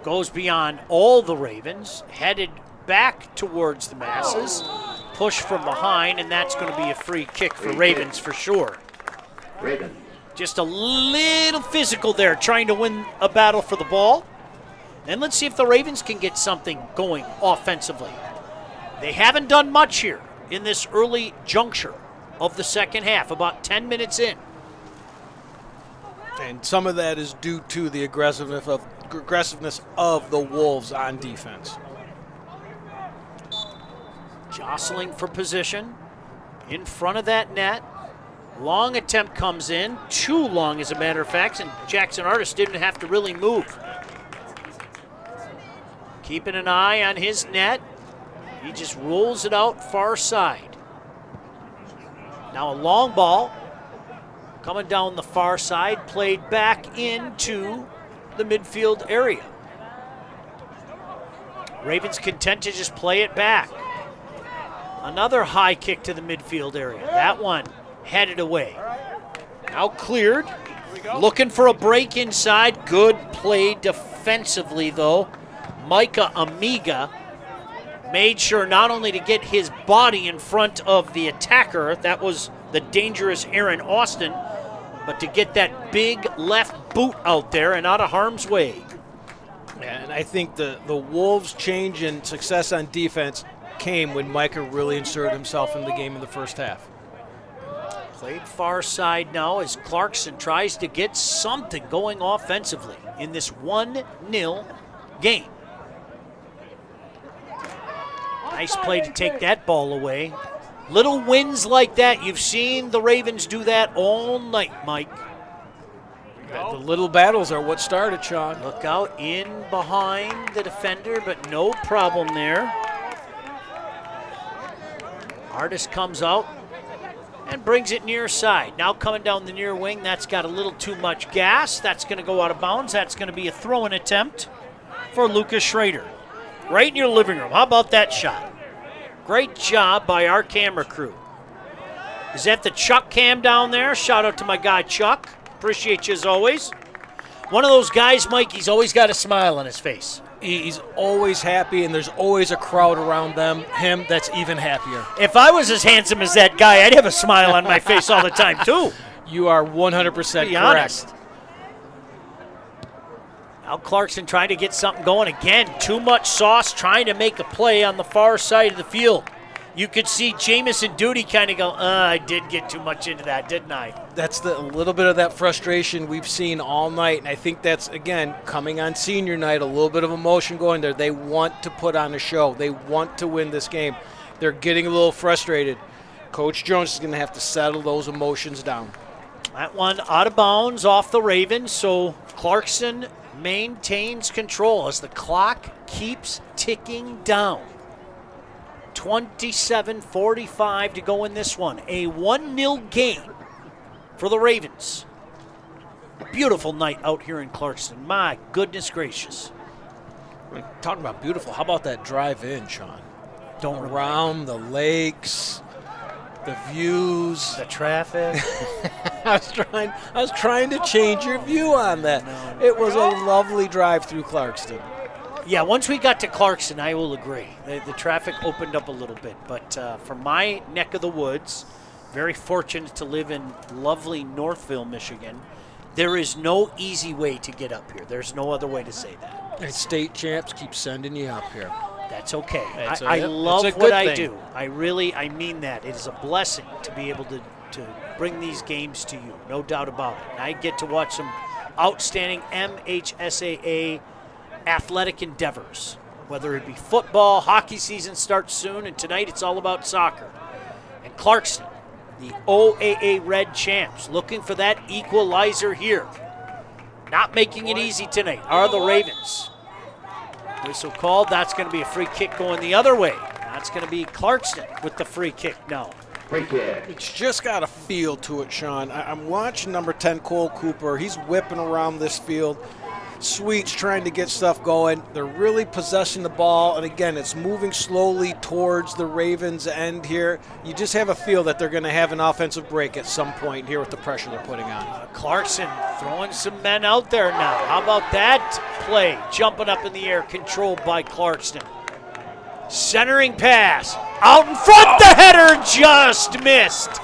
[SPEAKER 7] Goes beyond all the Ravens, headed back towards the masses. Push from behind, and that's going to be a free kick for Ravens for sure.
[SPEAKER 9] Ravens.
[SPEAKER 7] Just a little physical there, trying to win a battle for the ball. And let's see if the Ravens can get something going offensively. They haven't done much here in this early juncture of the second half, about 10 minutes in.
[SPEAKER 3] And some of that is due to the aggressiveness of the Wolves on defense.
[SPEAKER 7] Jostling for position in front of that net. Long attempt comes in, too long as a matter of fact, and Jackson Artis didn't have to really move. Keeping an eye on his net. He just rolls it out far side. Now a long ball coming down the far side, played back into the midfield area. Ravens content to just play it back. Another high kick to the midfield area. That one headed away. Now cleared. Looking for a break inside. Good play defensively, though. Micah Amiga made sure not only to get his body in front of the attacker, that was the dangerous Aaron Austin, but to get that big left boot out there and out of harm's way.
[SPEAKER 3] And I think the Wolves' change in success on defense came when Micah really inserted himself in the game in the first half.
[SPEAKER 7] Played far side now as Clarkston tries to get something going offensively in this 1-0 game. Nice play to take that ball away. Little wins like that, you've seen the Ravens do that all night, Mike.
[SPEAKER 3] The little battles are what started, Sean.
[SPEAKER 7] Look out in behind the defender, but no problem there. Artis comes out and brings it near side. Now coming down the near wing, that's got a little too much gas. That's going to go out of bounds. That's going to be a throw-in attempt for Lucas Schrader. Right in your living room. How about that shot? Great job by our camera crew. Is that the Chuck cam down there? Shout out to my guy Chuck. Appreciate you as always. One of those guys, Mike, he's always got a smile on his face.
[SPEAKER 3] He's always happy, and there's always a crowd around him that's even happier.
[SPEAKER 7] If I was as handsome as that guy, I'd have a smile on my face all the time, too.
[SPEAKER 3] You are 100%
[SPEAKER 7] Be
[SPEAKER 3] correct.
[SPEAKER 7] honest. Now Clarkston trying to get something going again. Too much sauce, trying to make a play on the far side of the field. You could see Jamison Duty kind of go, I did get too much into that, didn't I?
[SPEAKER 3] That's a little bit of that frustration we've seen all night, and I think that's, again, coming on senior night, a little bit of emotion going there. They want to put on a show. They want to win this game. They're getting a little frustrated. Coach Jones is going to have to settle those emotions down.
[SPEAKER 7] That one out of bounds off the Ravens, so Clarkston maintains control as the clock keeps ticking down. 27:45 to go in this one. A 1-0 game for the Ravens. Beautiful night out here in Clarkston. My goodness gracious.
[SPEAKER 3] Talking about beautiful, how about that drive in, Sean?
[SPEAKER 7] Don't
[SPEAKER 3] around the lakes, the views,
[SPEAKER 7] the traffic.
[SPEAKER 3] I was trying to change your view on that. It was a lovely drive through Clarkston.
[SPEAKER 7] Yeah, once we got to Clarkston, I will agree. The traffic opened up a little bit. But from my neck of the woods, very fortunate to live in lovely Northville, Michigan, there is no easy way to get up here. There's no other way to say that.
[SPEAKER 3] And state champs keep sending you up here.
[SPEAKER 7] That's okay.
[SPEAKER 3] That's
[SPEAKER 7] I
[SPEAKER 3] it's
[SPEAKER 7] love
[SPEAKER 3] a
[SPEAKER 7] what
[SPEAKER 3] good
[SPEAKER 7] I
[SPEAKER 3] thing.
[SPEAKER 7] do. I mean that. It is a blessing to be able to bring these games to you, no doubt about it. And I get to watch some outstanding MHSAA athletic endeavors, whether it be football, hockey season starts soon, and tonight it's all about soccer. And Clarkston, the OAA Red Champs, looking for that equalizer here. Not making it easy tonight are the Ravens. Whistle called. That's going to be a free kick going the other way. That's going to be Clarkston with the free kick now.
[SPEAKER 9] Free kick.
[SPEAKER 3] It's just got a feel to it, Sean. I'm watching number 10, Cole Cooper. He's whipping around this field. Sweet's trying to get stuff going. They're really possessing the ball, and again, it's moving slowly towards the Ravens' end here. You just have a feel that they're going to have an offensive break at some point here with the pressure they're putting on.
[SPEAKER 7] Clarkston throwing some men out there now. How about that play? Jumping up in the air, controlled by Clarkston. Centering pass. Out in front, the header just missed.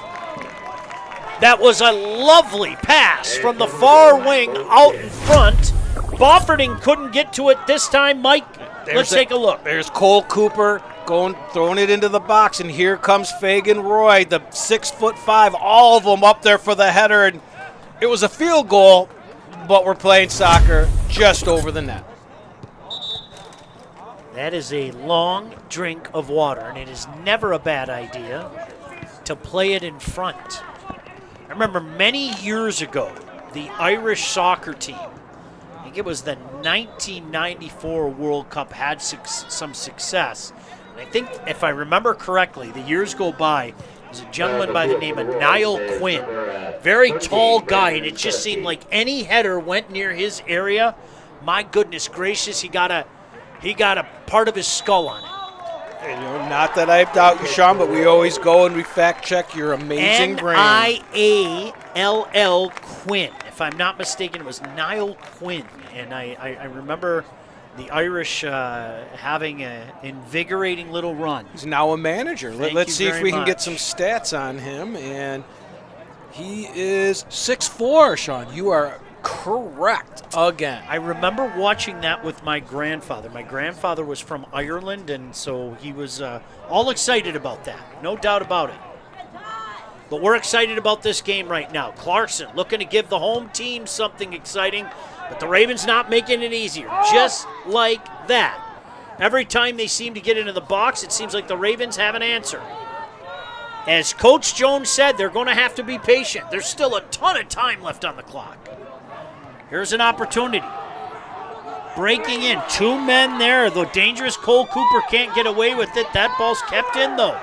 [SPEAKER 7] That was a lovely pass from the far wing out in front. Bofferding couldn't get to it this time, Mike. Let's take a look.
[SPEAKER 3] There's Cole Cooper throwing it into the box, and here comes Fagan Roy, the 6'5", all of them up there for the header. And it was a field goal, but we're playing soccer just over the net.
[SPEAKER 7] That is a long drink of water, and it is never a bad idea to play it in front. I remember many years ago, the Irish soccer team, I think it was the 1994 World Cup, had some success. And I think, if I remember correctly, the years go by, There's a gentleman by the name of Niall Quinn. Very tall guy, and it just seemed like any header went near his area. My goodness gracious, he got a part of his skull on it.
[SPEAKER 3] Not that I doubt you, Sean, but we always go and we fact check your amazing brain.
[SPEAKER 7] Niall Quinn. If I'm not mistaken, it was Niall Quinn. And I remember the Irish having an invigorating little run.
[SPEAKER 3] He's now a manager. Let's see if we can get some stats on him. And he is 6'4", Sean. You are correct again.
[SPEAKER 7] I remember watching that with my grandfather. My grandfather was from Ireland, and so he was all excited about that. No doubt about it. But we're excited about this game right now. Clarkston looking to give the home team something exciting, but the Ravens not making it easier. Just like that. Every time they seem to get into the box, it seems like the Ravens have an answer. As Coach Jones said, they're going to have to be patient. There's still a ton of time left on the clock. Here's an opportunity. Breaking in. 2 men there. The dangerous Cole Cooper can't get away with it. That ball's kept in, though.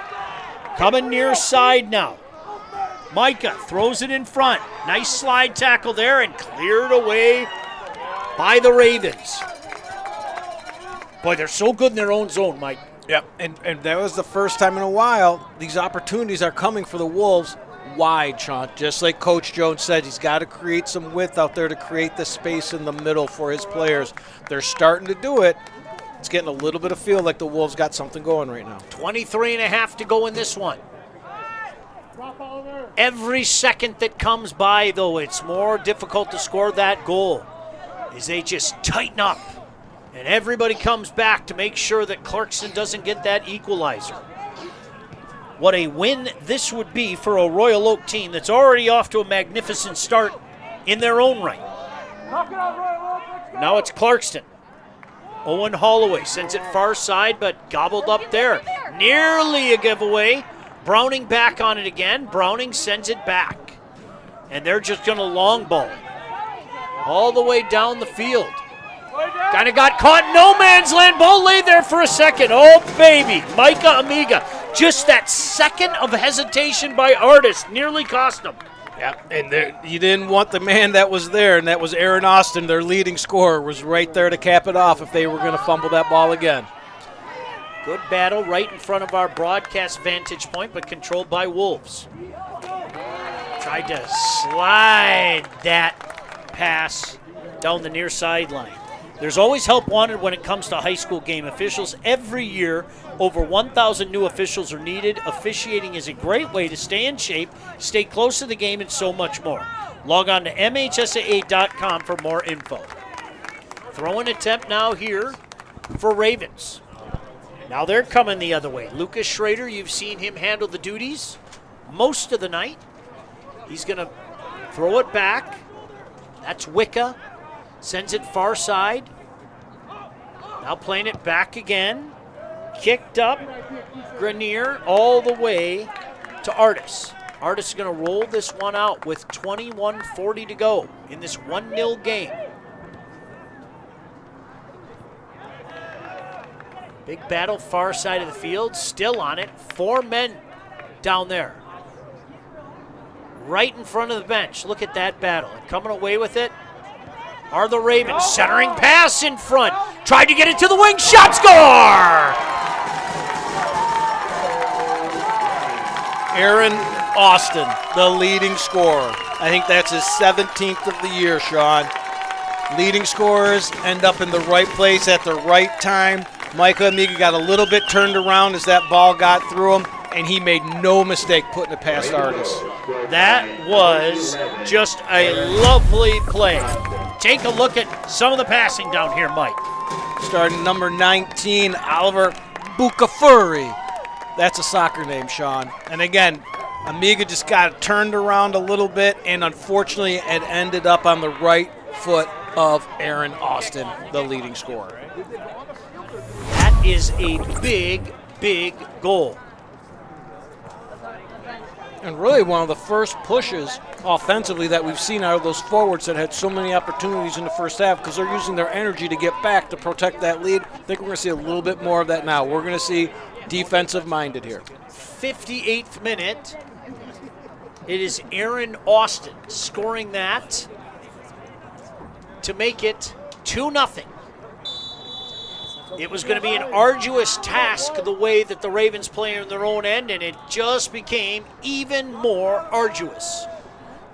[SPEAKER 7] Coming near side now. Micah throws it in front. Nice slide tackle there and cleared away by the Ravens. Boy, they're so good in their own zone, Mike.
[SPEAKER 3] Yep, and that was the first time in a while these opportunities are coming for the Wolves wide, Sean. Just like Coach Jones said, he's got to create some width out there to create the space in the middle for his players. They're starting to do it. It's getting a little bit of feel like the Wolves got something going right now.
[SPEAKER 7] 23.5 to go in this one. Every second that comes by, though, it's more difficult to score that goal as they just tighten up. And everybody comes back to make sure that Clarkston doesn't get that equalizer. What a win this would be for a Royal Oak team that's already off to a magnificent start in their own right. Now it's Clarkston. Owen Holloway sends it far side, but gobbled up there. Nearly a giveaway. Browning back on it again. Browning sends it back. And they're just going to long ball it all the way down the field. Kind of got caught in no man's land. Ball lay there for a second. Oh, baby. Micah Amiga. Just that second of hesitation by Artis nearly cost them.
[SPEAKER 3] Yeah, and you didn't want the man that was there, and that was Aaron Austin, their leading scorer, was right there to cap it off if they were going to fumble that ball again.
[SPEAKER 7] Good battle right in front of our broadcast vantage point, but controlled by Wolves. Tried to slide that pass down the near sideline. There's always help wanted when it comes to high school game officials. Every year, over 1,000 new officials are needed. Officiating is a great way to stay in shape, stay close to the game, and so much more. Log on to MHSAA.com for more info. Throwing attempt now here for Ravens. Now they're coming the other way. Lucas Schrader, you've seen him handle the duties most of the night. He's going to throw it back. That's Wicca. Sends it far side. Now playing it back again. Kicked up. Grenier all the way to Artis. Artis is going to roll this one out with 21:40 to go in this 1-0 game. Big battle far side of the field. Still on it. 4 men down there. Right in front of the bench. Look at that battle. And coming away with it are the Ravens. Centering pass in front. Tried to get it to the wing. Shot, score!
[SPEAKER 3] Aaron Austin, the leading scorer. I think that's his 17th of the year, Sean. Leading scorers end up in the right place at the right time. Micah Amiga got a little bit turned around as that ball got through him, and he made no mistake putting it past Artis.
[SPEAKER 7] That was just a lovely play. Take a look at some of the passing down here, Mike.
[SPEAKER 3] Starting number 19, Oliver Bukafuri. That's a soccer name, Sean. And again, Amiga just got turned around a little bit, and unfortunately it ended up on the right foot of Aaron Austin, the leading scorer.
[SPEAKER 7] That is a big, big goal.
[SPEAKER 3] And really one of the first pushes offensively that we've seen out of those forwards that had so many opportunities in the first half because they're using their energy to get back to protect that lead. I think we're going to see a little bit more of that now. We're going to see defensive-minded here.
[SPEAKER 7] 58th minute. It is Aaron Austin scoring that to make it 2-0. It was going to be an arduous task the way that the Ravens play in their own end, and it just became even more arduous.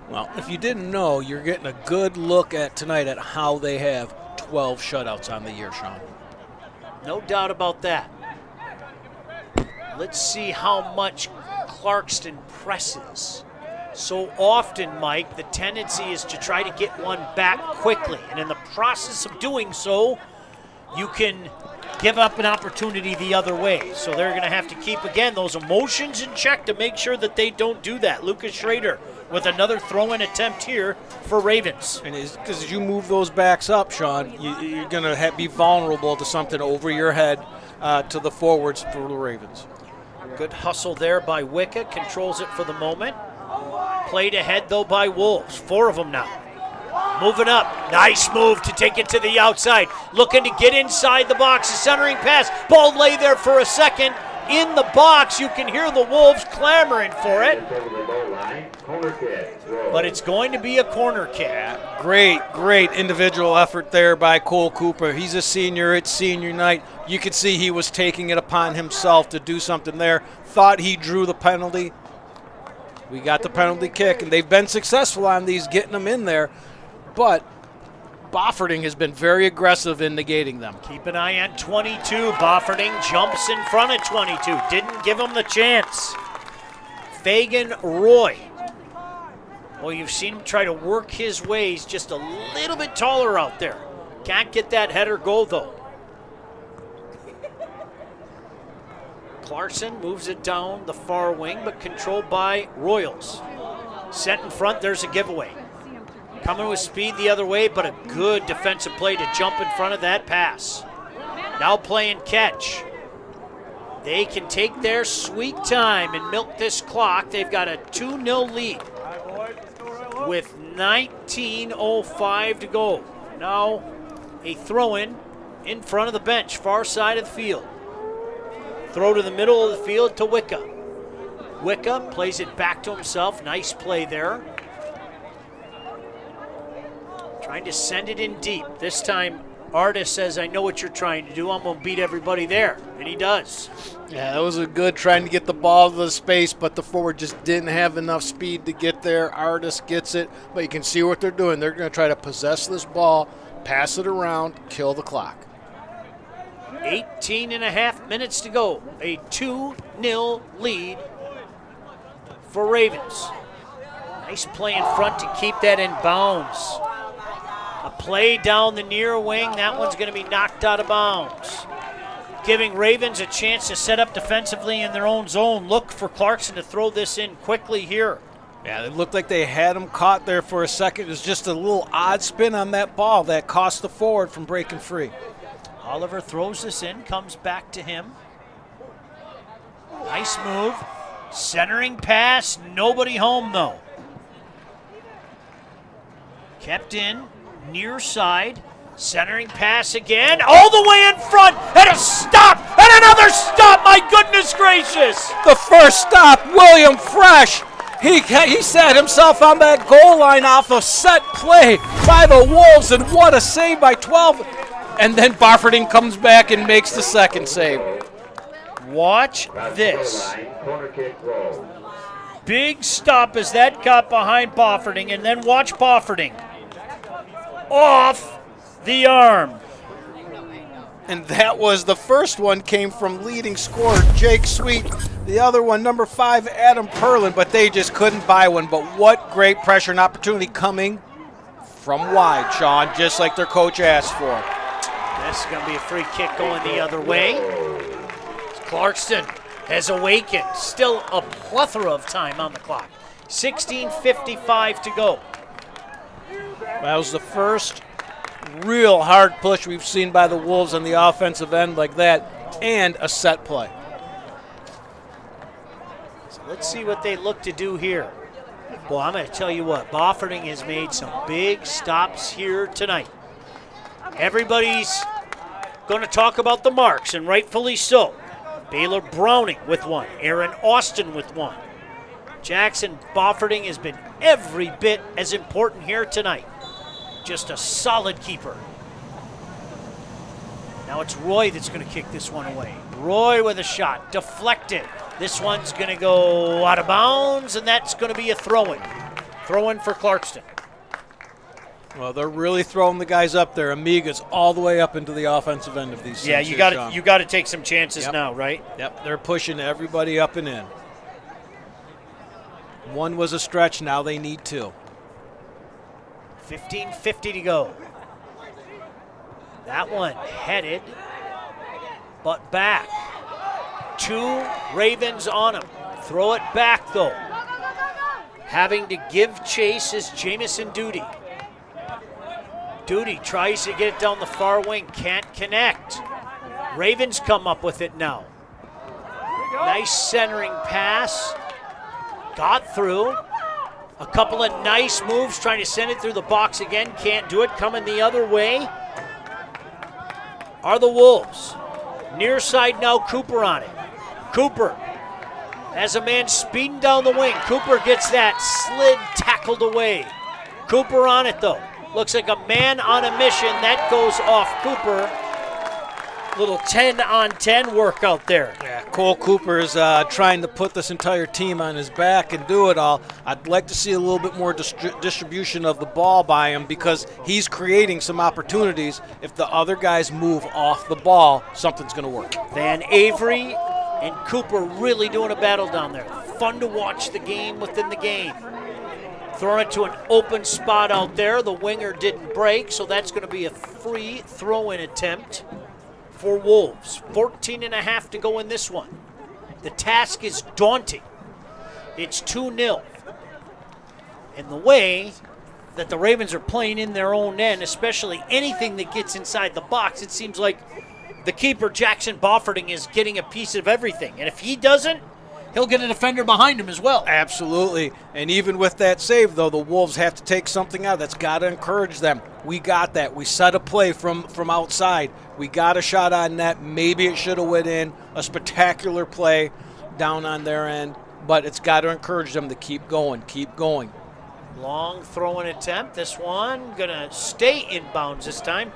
[SPEAKER 3] Well, if you didn't know, you're getting a good look at tonight at how they have 12 shutouts on the year, Sean.
[SPEAKER 7] No doubt about that. Let's see how much Clarkston presses. So often, Mike, the tendency is to try to get one back quickly, and in the process of doing so, you can give up an opportunity the other way. So they're going to have to keep, again, those emotions in check to make sure that they don't do that. Lucas Schrader with another throw-in attempt here for Ravens.
[SPEAKER 3] And because as you move those backs up, Sean, you're going to be vulnerable to something over your head to the forwards for the Ravens.
[SPEAKER 7] Good hustle there by Wicca, controls it for the moment. Played ahead, though, by Wolves. 4 of them now. Moving up. Nice move to take it to the outside. Looking to get inside the box. A centering pass. Ball lay there for a second. In the box, you can hear the Wolves clamoring for it. But it's going to be a corner kick.
[SPEAKER 3] Great individual effort there by Cole Cooper. He's a senior. It's senior night. You could see he was taking it upon himself to do something there. Thought he drew the penalty. We got the penalty kick, and they've been successful on these, getting them in there. But Bofferding has been very aggressive in negating them.
[SPEAKER 7] Keep an eye on 22. Bofferding jumps in front of 22. Didn't give him the chance. Fagan Roy. Well, you've seen him try to work his way. He's just a little bit taller out there. Can't get that header goal, though. Clarkson moves it down the far wing, but controlled by Royals. Set in front, there's a giveaway. Coming with speed the other way, but a good defensive play to jump in front of that pass. Now playing catch. They can take their sweet time and milk this clock. They've got a 2-0 lead with 19:05 to go. Now a throw-in in front of the bench, far side of the field. Throw to the middle of the field to Wicca. Wicca plays it back to himself. Nice play there. Trying to send it in deep. This time, Artis says, I know what you're trying to do. I'm going to beat everybody there. And he does.
[SPEAKER 3] Yeah, that was a good trying to get the ball to the space, but the forward just didn't have enough speed to get there. Artis gets it, but you can see what they're doing. They're going to try to possess this ball, pass it around, kill the clock.
[SPEAKER 7] 18.5 minutes to go. A 2-0 lead for Ravens. Nice play in front to keep that in bounds. A play down the near wing. That one's going to be knocked out of bounds. Giving Ravens a chance to set up defensively in their own zone. Look for Clarkson to throw this in quickly here.
[SPEAKER 3] Yeah, it looked like they had him caught there for a second. It was just a little odd spin on that ball that cost the forward from breaking free.
[SPEAKER 7] Oliver throws this in, comes back to him. Nice move. Centering pass, nobody home though. Kept in, near side. Centering pass again, all the way in front, and a stop, and another stop, my goodness gracious!
[SPEAKER 3] The first stop, William Fresh. He set himself on that goal line off a set play by the Wolves, and what a save by 12. And then Bofferding comes back and makes the second save.
[SPEAKER 7] Watch this. Big stop as that got behind Bofferding, and then watch Bofferding off the arm.
[SPEAKER 3] And that was the first one came from leading scorer Jake Sweet. The other one, number 5, Adam Perlin, but they just couldn't buy one. But what great pressure and opportunity coming from wide, Sean, just like their coach asked for.
[SPEAKER 7] This is going to be a free kick going the other way. Clarkston has awakened. Still a plethora of time on the clock. 16:55 to go.
[SPEAKER 3] That was the first real hard push we've seen by the Wolves on the offensive end like that, and a set play.
[SPEAKER 7] So let's see what they look to do here. Well, I'm going to tell you what, Bofferding has made some big stops here tonight. Everybody's going to talk about the marks, and rightfully so. Baylor Browning with one. Aaron Austin with one. Jackson Bofferding has been every bit as important here tonight. Just a solid keeper. Now it's Roy that's going to kick this one away. Roy with a shot, deflected. This one's going to go out of bounds, and that's going to be a throw-in. Throw-in for Clarkston.
[SPEAKER 3] Well, they're really throwing the guys up there. Amiga's all the way up into the offensive end of these.
[SPEAKER 7] Yeah, you got to take some chances now, right?
[SPEAKER 3] Yep, they're pushing everybody up and in. One was a stretch, now they need two.
[SPEAKER 7] 15:50 to go. That one headed, but back. Two Ravens on him. Throw it back, though. Having to give chase is Jamison Duty. Duty tries to get it down the far wing, can't connect. Ravens come up with it now. Nice centering pass. Got through. A couple of nice moves trying to send it through the box again. Can't do it. Coming the other way are the Wolves. Near side now, Cooper on it. Cooper has a man speeding down the wing. Cooper gets that slid tackled away. Cooper on it though. Looks like a man on a mission. That goes off Cooper. Little 10-on-10 work out there.
[SPEAKER 3] Yeah, Cole Cooper is trying to put this entire team on his back and do it all. I'd like to see a little bit more distribution of the ball by him because he's creating some opportunities. If the other guys move off the ball, something's going to work.
[SPEAKER 7] Van Avery and Cooper really doing a battle down there. Fun to watch the game within the game. Throwing it to an open spot out there. The winger didn't break, so that's going to be a free throw-in attempt for Wolves. 14.5 to go in this one. The task is daunting. It's 2-0. And the way that the Ravens are playing in their own end, especially anything that gets inside the box, it seems like the keeper, Jackson Bofferding, is getting a piece of everything. And if he doesn't, he'll get a defender behind him as well.
[SPEAKER 3] Absolutely. And even with that save, though, the Wolves have to take something out. That's got to encourage them. We got that. We set a play from outside. We got a shot on net. Maybe it should have went in. A spectacular play down on their end. But it's got to encourage them to keep going, keep going.
[SPEAKER 7] Long throwing attempt. This one going to stay inbounds this time.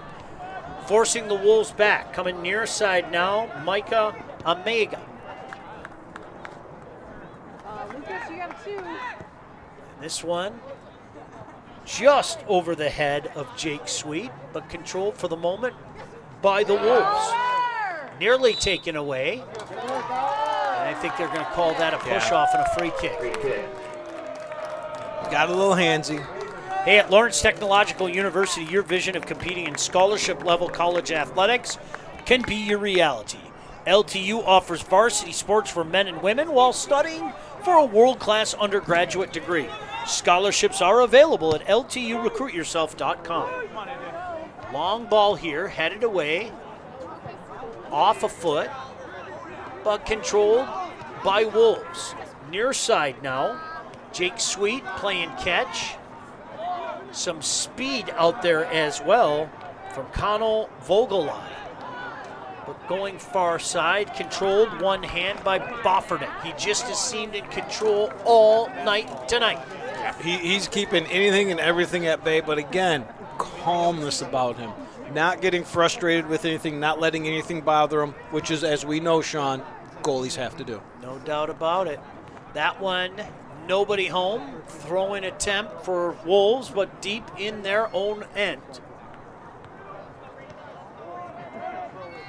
[SPEAKER 7] Forcing the Wolves back. Coming near side now, Micah Omega.
[SPEAKER 10] Lucas, you have two.
[SPEAKER 7] This one just over the head of Jake Sweet, but controlled for the moment by the Wolves. Nearly taken away. And I think they're going to call that a push-off and a free kick.
[SPEAKER 3] Got a little handsy.
[SPEAKER 7] Hey, at Lawrence Technological University, your vision of competing in scholarship-level college athletics can be your reality. LTU offers varsity sports for men and women while studying for a world-class undergraduate degree. Scholarships are available at lturecruityourself.com. Long ball here, headed away, off a foot, but controlled by Wolves. Near side now, Jake Sweet playing catch. Some speed out there as well from Connell Vogelai. But going far side, controlled one hand by Bofferding. He just has seemed in control all night tonight.
[SPEAKER 3] He's keeping anything and everything at bay, but again, calmness about him. Not getting frustrated with anything, not letting anything bother him, which is, as we know, Sean, goalies have to do.
[SPEAKER 7] No doubt about it. That one, nobody home. Throw-in attempt for Wolves, but deep in their own end.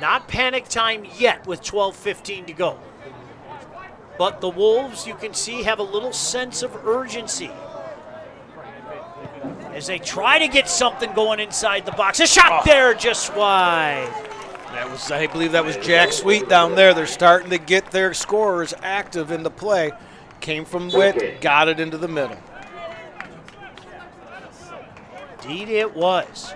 [SPEAKER 7] Not panic time yet with 12:15 to go. But the Wolves, you can see, have a little sense of urgency as they try to get something going inside the box. A shot there just wide.
[SPEAKER 3] That was, I believe that was Jack Sweet down there. They're starting to get their scorers active in the play. Came from width, got it into the middle.
[SPEAKER 7] Indeed it was.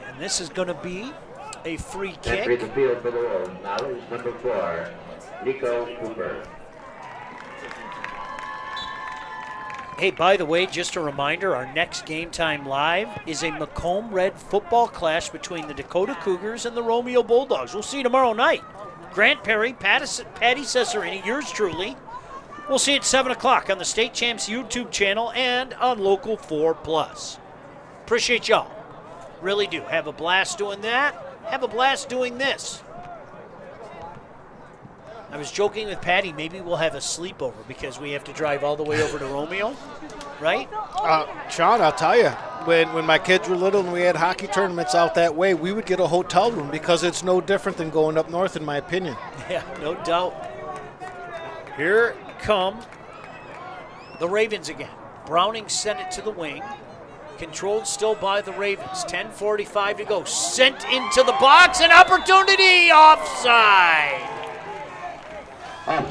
[SPEAKER 7] And this is going to be a free kick.
[SPEAKER 9] Entry the field for the Wolves. Now is number 4, Nico Cooper.
[SPEAKER 7] Hey, by the way, just a reminder, our next Game Time Live is a Macomb Red football clash between the Dakota Cougars and the Romeo Bulldogs. We'll see you tomorrow night. Grant Perry, Patty Cesarini, yours truly. We'll see you at 7 o'clock on the State Champs YouTube channel and on Local 4+. Appreciate y'all. Really do. Have a blast doing that. Have a blast doing this. I was joking with Patty, maybe we'll have a sleepover because we have to drive all the way over to Romeo, right?
[SPEAKER 3] Sean, I'll tell you, when my kids were little and we had hockey tournaments out that way, we would get a hotel room because it's no different than going up north, in my opinion.
[SPEAKER 7] Yeah, no doubt. Here come the Ravens again. Browning sent it to the wing. Controlled still by the Ravens. 10:45 to go. Sent into the box. An opportunity. Offside.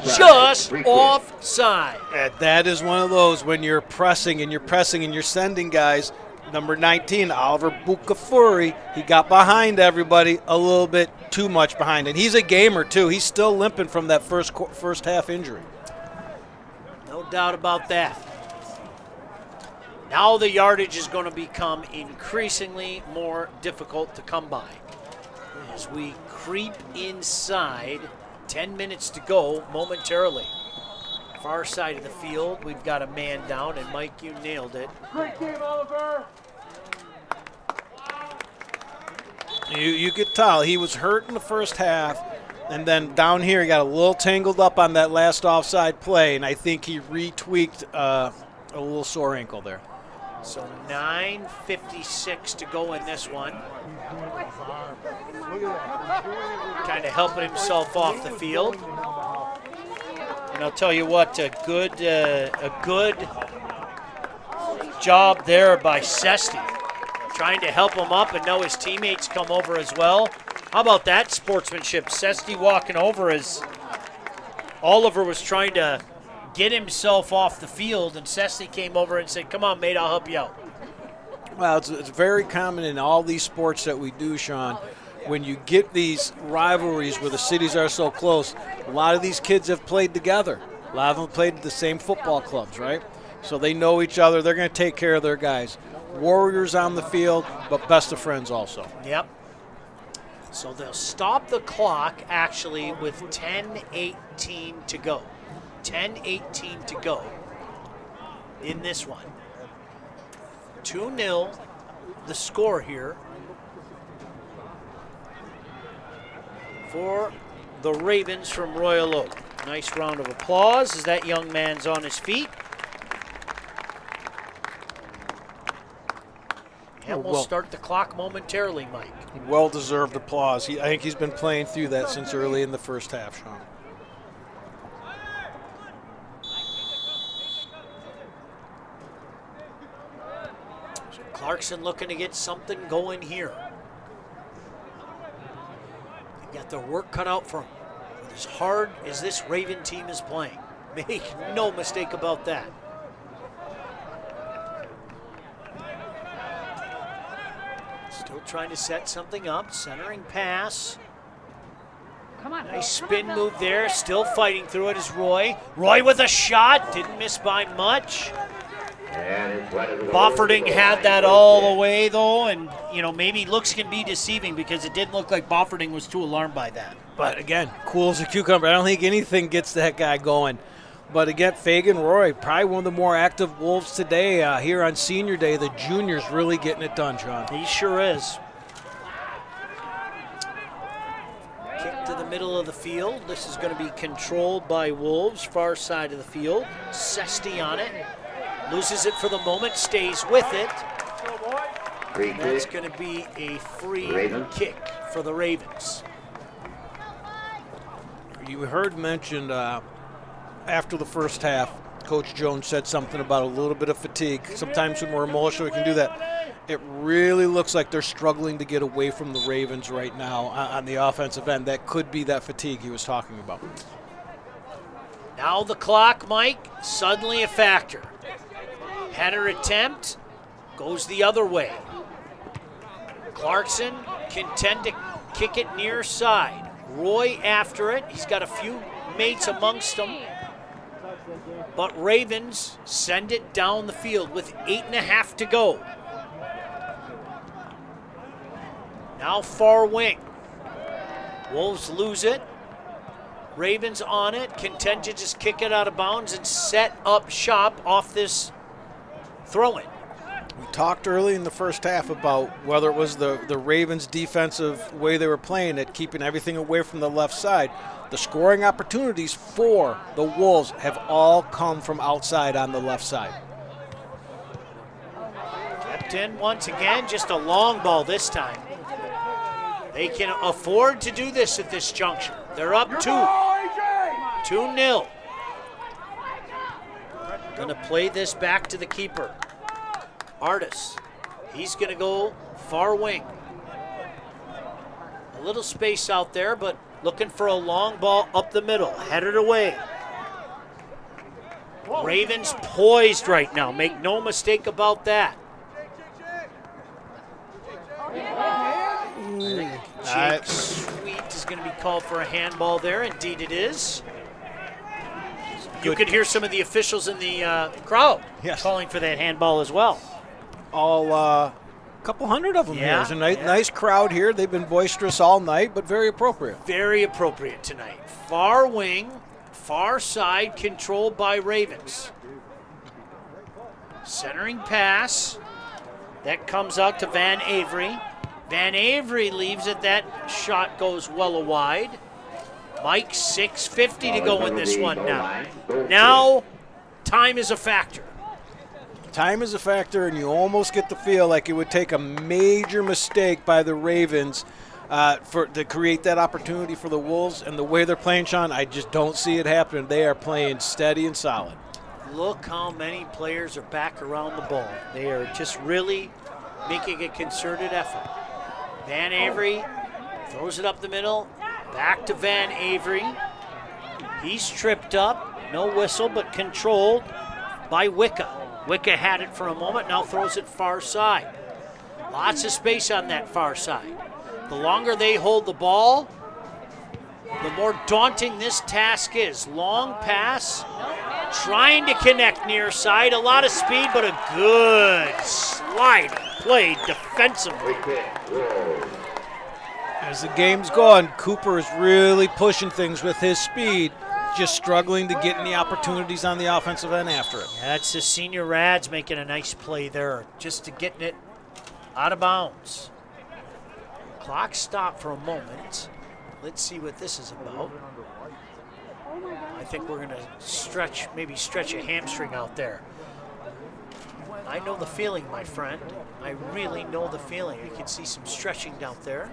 [SPEAKER 7] Just offside.
[SPEAKER 3] That is one of those when you're pressing and you're sending guys. Number 19, Oliver Bukafuri, he got behind everybody a little bit too much behind. And he's a gamer, too. He's still limping from that first half injury.
[SPEAKER 7] No doubt about that. Now the yardage is going to become increasingly more difficult to come by. As we creep inside, 10 minutes to go momentarily. Far side of the field, we've got a man down, and Mike, you nailed it.
[SPEAKER 3] Great game, Oliver. You could tell he was hurt in the first half, and then down here he got a little tangled up on that last offside play, and I think he retweaked a little sore ankle there.
[SPEAKER 7] So 9:56 to go in this one. Kind of helping himself off the field. And I'll tell you what, a good job there by Sesti. Trying to help him up, and now his teammates come over as well. How about that sportsmanship? Sesti walking over as Oliver was trying to get himself off the field, and Sesti came over and said, "Come on, mate, I'll help you out."
[SPEAKER 3] Well, it's very common in all these sports that we do, Sean. When you get these rivalries where the cities are so close, a lot of these kids have played together. A lot of them played at the same football clubs, right? So they know each other. They're going to take care of their guys. Warriors on the field, but best of friends also.
[SPEAKER 7] Yep. So they'll stop the clock, actually, with 10:18 to go. 10:18 to go in this one. 2-0 the score here for the Ravens from Royal Oak. Nice round of applause as that young man's on his feet. And we'll start the clock momentarily, Mike.
[SPEAKER 3] Well-deserved applause. I think he's been playing through that since early in the first half, Sean.
[SPEAKER 7] Clarkston looking to get something going here. They got their work cut out for them. As hard as this Raven team is playing, make no mistake about that. Still trying to set something up, centering pass.
[SPEAKER 10] Come on.
[SPEAKER 7] Nice spin move there, still fighting through it is Roy. Roy with a shot, didn't miss by much. Bofferding had that all the way, though, and, maybe looks can be deceiving because it didn't look like Bofferding was too alarmed by that.
[SPEAKER 3] But, again, cool as a cucumber. I don't think anything gets that guy going. But, again, Fagan Roy, probably one of the more active Wolves today here on Senior Day. The juniors really getting it done, Sean.
[SPEAKER 7] He sure is. Kick to the middle of the field. This is going to be controlled by Wolves, far side of the field. Sesti on it. Loses it for the moment, stays with it. That's going to be a free kick for the Ravens.
[SPEAKER 3] You heard mentioned after the first half, Coach Jones said something about a little bit of fatigue. Sometimes when we're emotional, we can do that. It really looks like they're struggling to get away from the Ravens right now on the offensive end. That could be that fatigue he was talking about.
[SPEAKER 7] Now the clock, Mike, suddenly a factor. Header attempt goes the other way. Clarkson can tend to kick it near side. Roy after it. He's got a few mates amongst them. But Ravens send it down the field with 8.5 to go. Now far wing. Wolves lose it. Ravens on it. Contend to just kick it out of bounds and set up shop off this throw-in.
[SPEAKER 3] We talked early in the first half about whether it was the Ravens' defensive way they were playing it, keeping everything away from the left side. The scoring opportunities for the Wolves have all come from outside on the left side.
[SPEAKER 7] Kept in once again, just a long ball this time. They can afford to do this at this juncture. They're up 2-0. Gonna play this back to the keeper. Artis. He's gonna go far wing. A little space out there, but looking for a long ball up the middle. Headed away. Ravens poised right now. Make no mistake about that. Jake Sweet is going to be called for a handball there. Indeed it is. You could hear some of the officials in the crowd calling for that handball as well.
[SPEAKER 3] A couple hundred of them here. There's a nice crowd here. They've been boisterous all night, but very appropriate.
[SPEAKER 7] Very appropriate tonight. Far wing, far side, controlled by Ravens. Centering pass. That comes out to Van Avery. Van Avery leaves it. That shot goes well wide. Mike, 6:50 to go in this one now. Now, time is a factor.
[SPEAKER 3] Time is a factor, and you almost get the feel like it would take a major mistake by the Ravens to create that opportunity for the Wolves. And the way they're playing, Sean, I just don't see it happening. They are playing steady and solid.
[SPEAKER 7] Look how many players are back around the ball. They are just really making a concerted effort. Van Avery throws it up the middle. Back to Van Avery. He's tripped up. No whistle, but controlled by Wicca. Wicca had it for a moment, now throws it far side. Lots of space on that far side. The longer they hold the ball, the more daunting this task is. Long pass, trying to connect near side. A lot of speed, but a good sliding play defensively.
[SPEAKER 3] As the game's gone, Cooper is really pushing things with his speed, just struggling to get any opportunities on the offensive end after it.
[SPEAKER 7] Yeah, that's the senior Rads making a nice play there, just to getting it out of bounds. Clock stopped for a moment. Let's see what this is about. I think we're going to maybe stretch a hamstring out there. I know the feeling, my friend. I really know the feeling. I can see some stretching down there.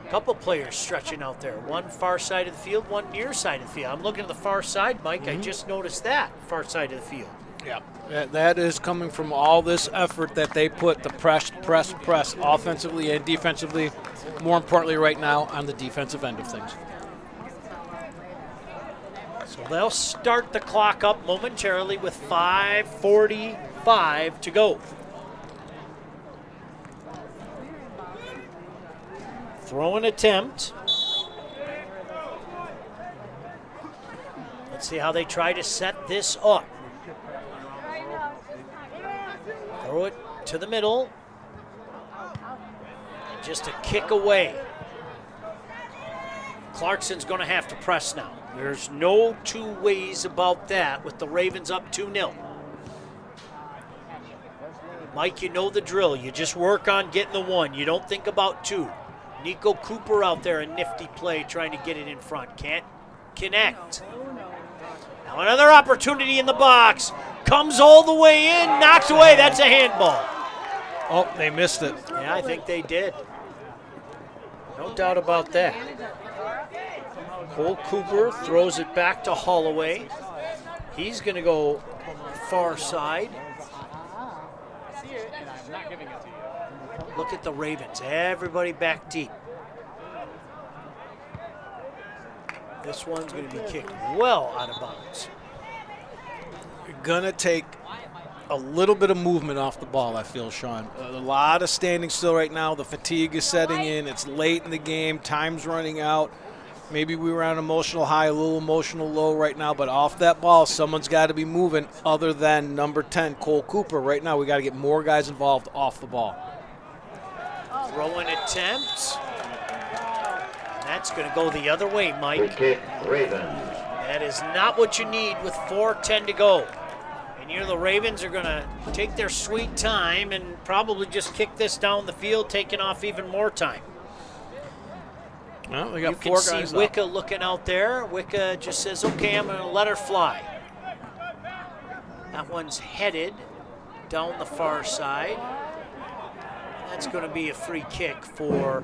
[SPEAKER 7] A couple players stretching out there. One far side of the field, one near side of the field. I'm looking at the far side, Mike. I just noticed that, far side of the field.
[SPEAKER 3] Yeah, that is coming from all this effort that they put, the press, offensively and defensively, more importantly right now on the defensive end of things.
[SPEAKER 7] So they'll start the clock up momentarily with 5:45 to go. Throw-in attempt. Let's see how they try to set this up. Throw it to the middle. And just a kick away. Clarkston's going to have to press now. There's no two ways about that with the Ravens up 2-0. Mike, you know the drill. You just work on getting the one. You don't think about two. Nico Cooper out there, a nifty play trying to get it in front. Can't connect. Now another opportunity in the box. Comes all the way in, knocked away. That's a handball.
[SPEAKER 3] Oh, they missed it.
[SPEAKER 7] Yeah, I think they did. No doubt about that. Cole Cooper throws it back to Holloway. He's going to go far side. Look at the Ravens. Everybody back deep. This one's going to be kicked well out of bounds.
[SPEAKER 3] You're going to take a little bit of movement off the ball, I feel, Sean. A lot of standing still right now. The fatigue is setting in. It's late in the game. Time's running out. Maybe we were on an emotional high, a little emotional low right now, but off that ball, someone's got to be moving other than number 10, Cole Cooper. Right now, we got to get more guys involved off the ball.
[SPEAKER 7] Throwing attempt. That's going to go the other way, Mike. That is not what you need with 4:10 to go. And you know the Ravens are going to take their sweet time and probably just kick this down the field, taking off even more time.
[SPEAKER 3] Well, we got
[SPEAKER 7] you
[SPEAKER 3] four
[SPEAKER 7] can
[SPEAKER 3] guys
[SPEAKER 7] see Wicca looking out there. Wicca just says, okay, I'm going to let her fly. That one's headed down the far side. That's going to be a free kick for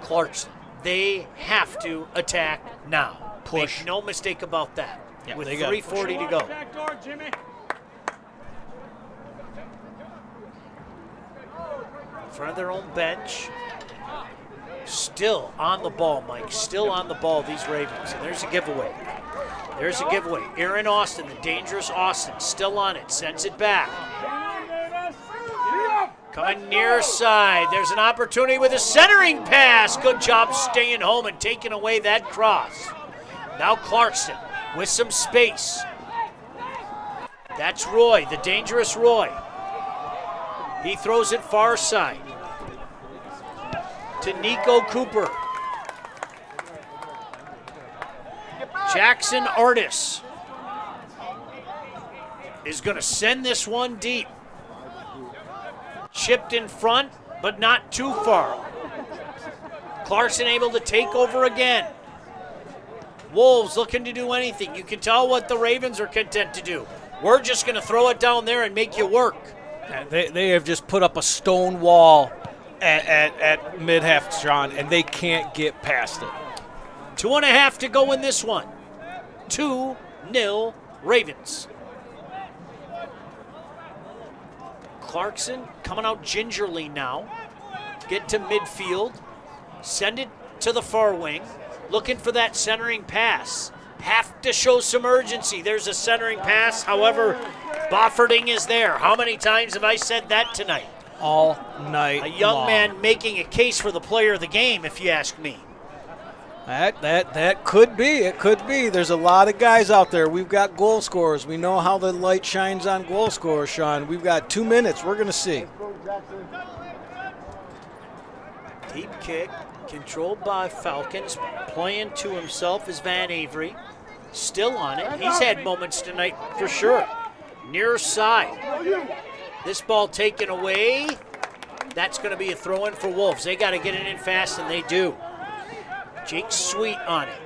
[SPEAKER 7] Clarkston. They have to attack now.
[SPEAKER 3] Push.
[SPEAKER 7] Make no mistake about that.
[SPEAKER 3] Yeah,
[SPEAKER 7] with
[SPEAKER 3] they got
[SPEAKER 7] 3:40 to go.
[SPEAKER 10] Back door, Jimmy.
[SPEAKER 7] In front of their own bench. Still on the ball, Mike. Still on the ball, these Ravens. And there's a giveaway. There's a giveaway. Aaron Austin, the dangerous Austin, still on it. Sends it back. Coming near side. There's an opportunity with a centering pass. Good job staying home and taking away that cross. Now Clarkston with some space. That's Roy, the dangerous Roy. He throws it far side to Nico Cooper. Jackson Artis is going to send this one deep. Chipped in front, but not too far. Clarkston able to take over again. Wolves looking to do anything. You can tell what the Ravens are content to do. We're just going to throw it down there and make you work.
[SPEAKER 3] They have just put up a stone wall at mid-half, Sean, and they can't get past it.
[SPEAKER 7] 2.5 to go in this one. 2-0 Ravens. Clarkston coming out gingerly now. Get to midfield. Send it to the far wing. Looking for that centering pass. Have to show some urgency. There's a centering pass. However, Bofferding is there. How many times have I said that tonight?
[SPEAKER 3] All night
[SPEAKER 7] A young
[SPEAKER 3] long.
[SPEAKER 7] man making a case for the player of the game, if you ask me.
[SPEAKER 3] That could be. It could be. There's a lot of guys out there. We've got goal scorers. We know how the light shines on goal scorers, Sean. We've got 2 minutes. We're going to see.
[SPEAKER 7] Deep kick, controlled by Falcons. Playing to himself is Van Avery. Still on it. He's had moments tonight for sure. Near side. This ball taken away. That's going to be a throw-in for Wolves. They got to get it in fast, and they do. Jake Sweet on it.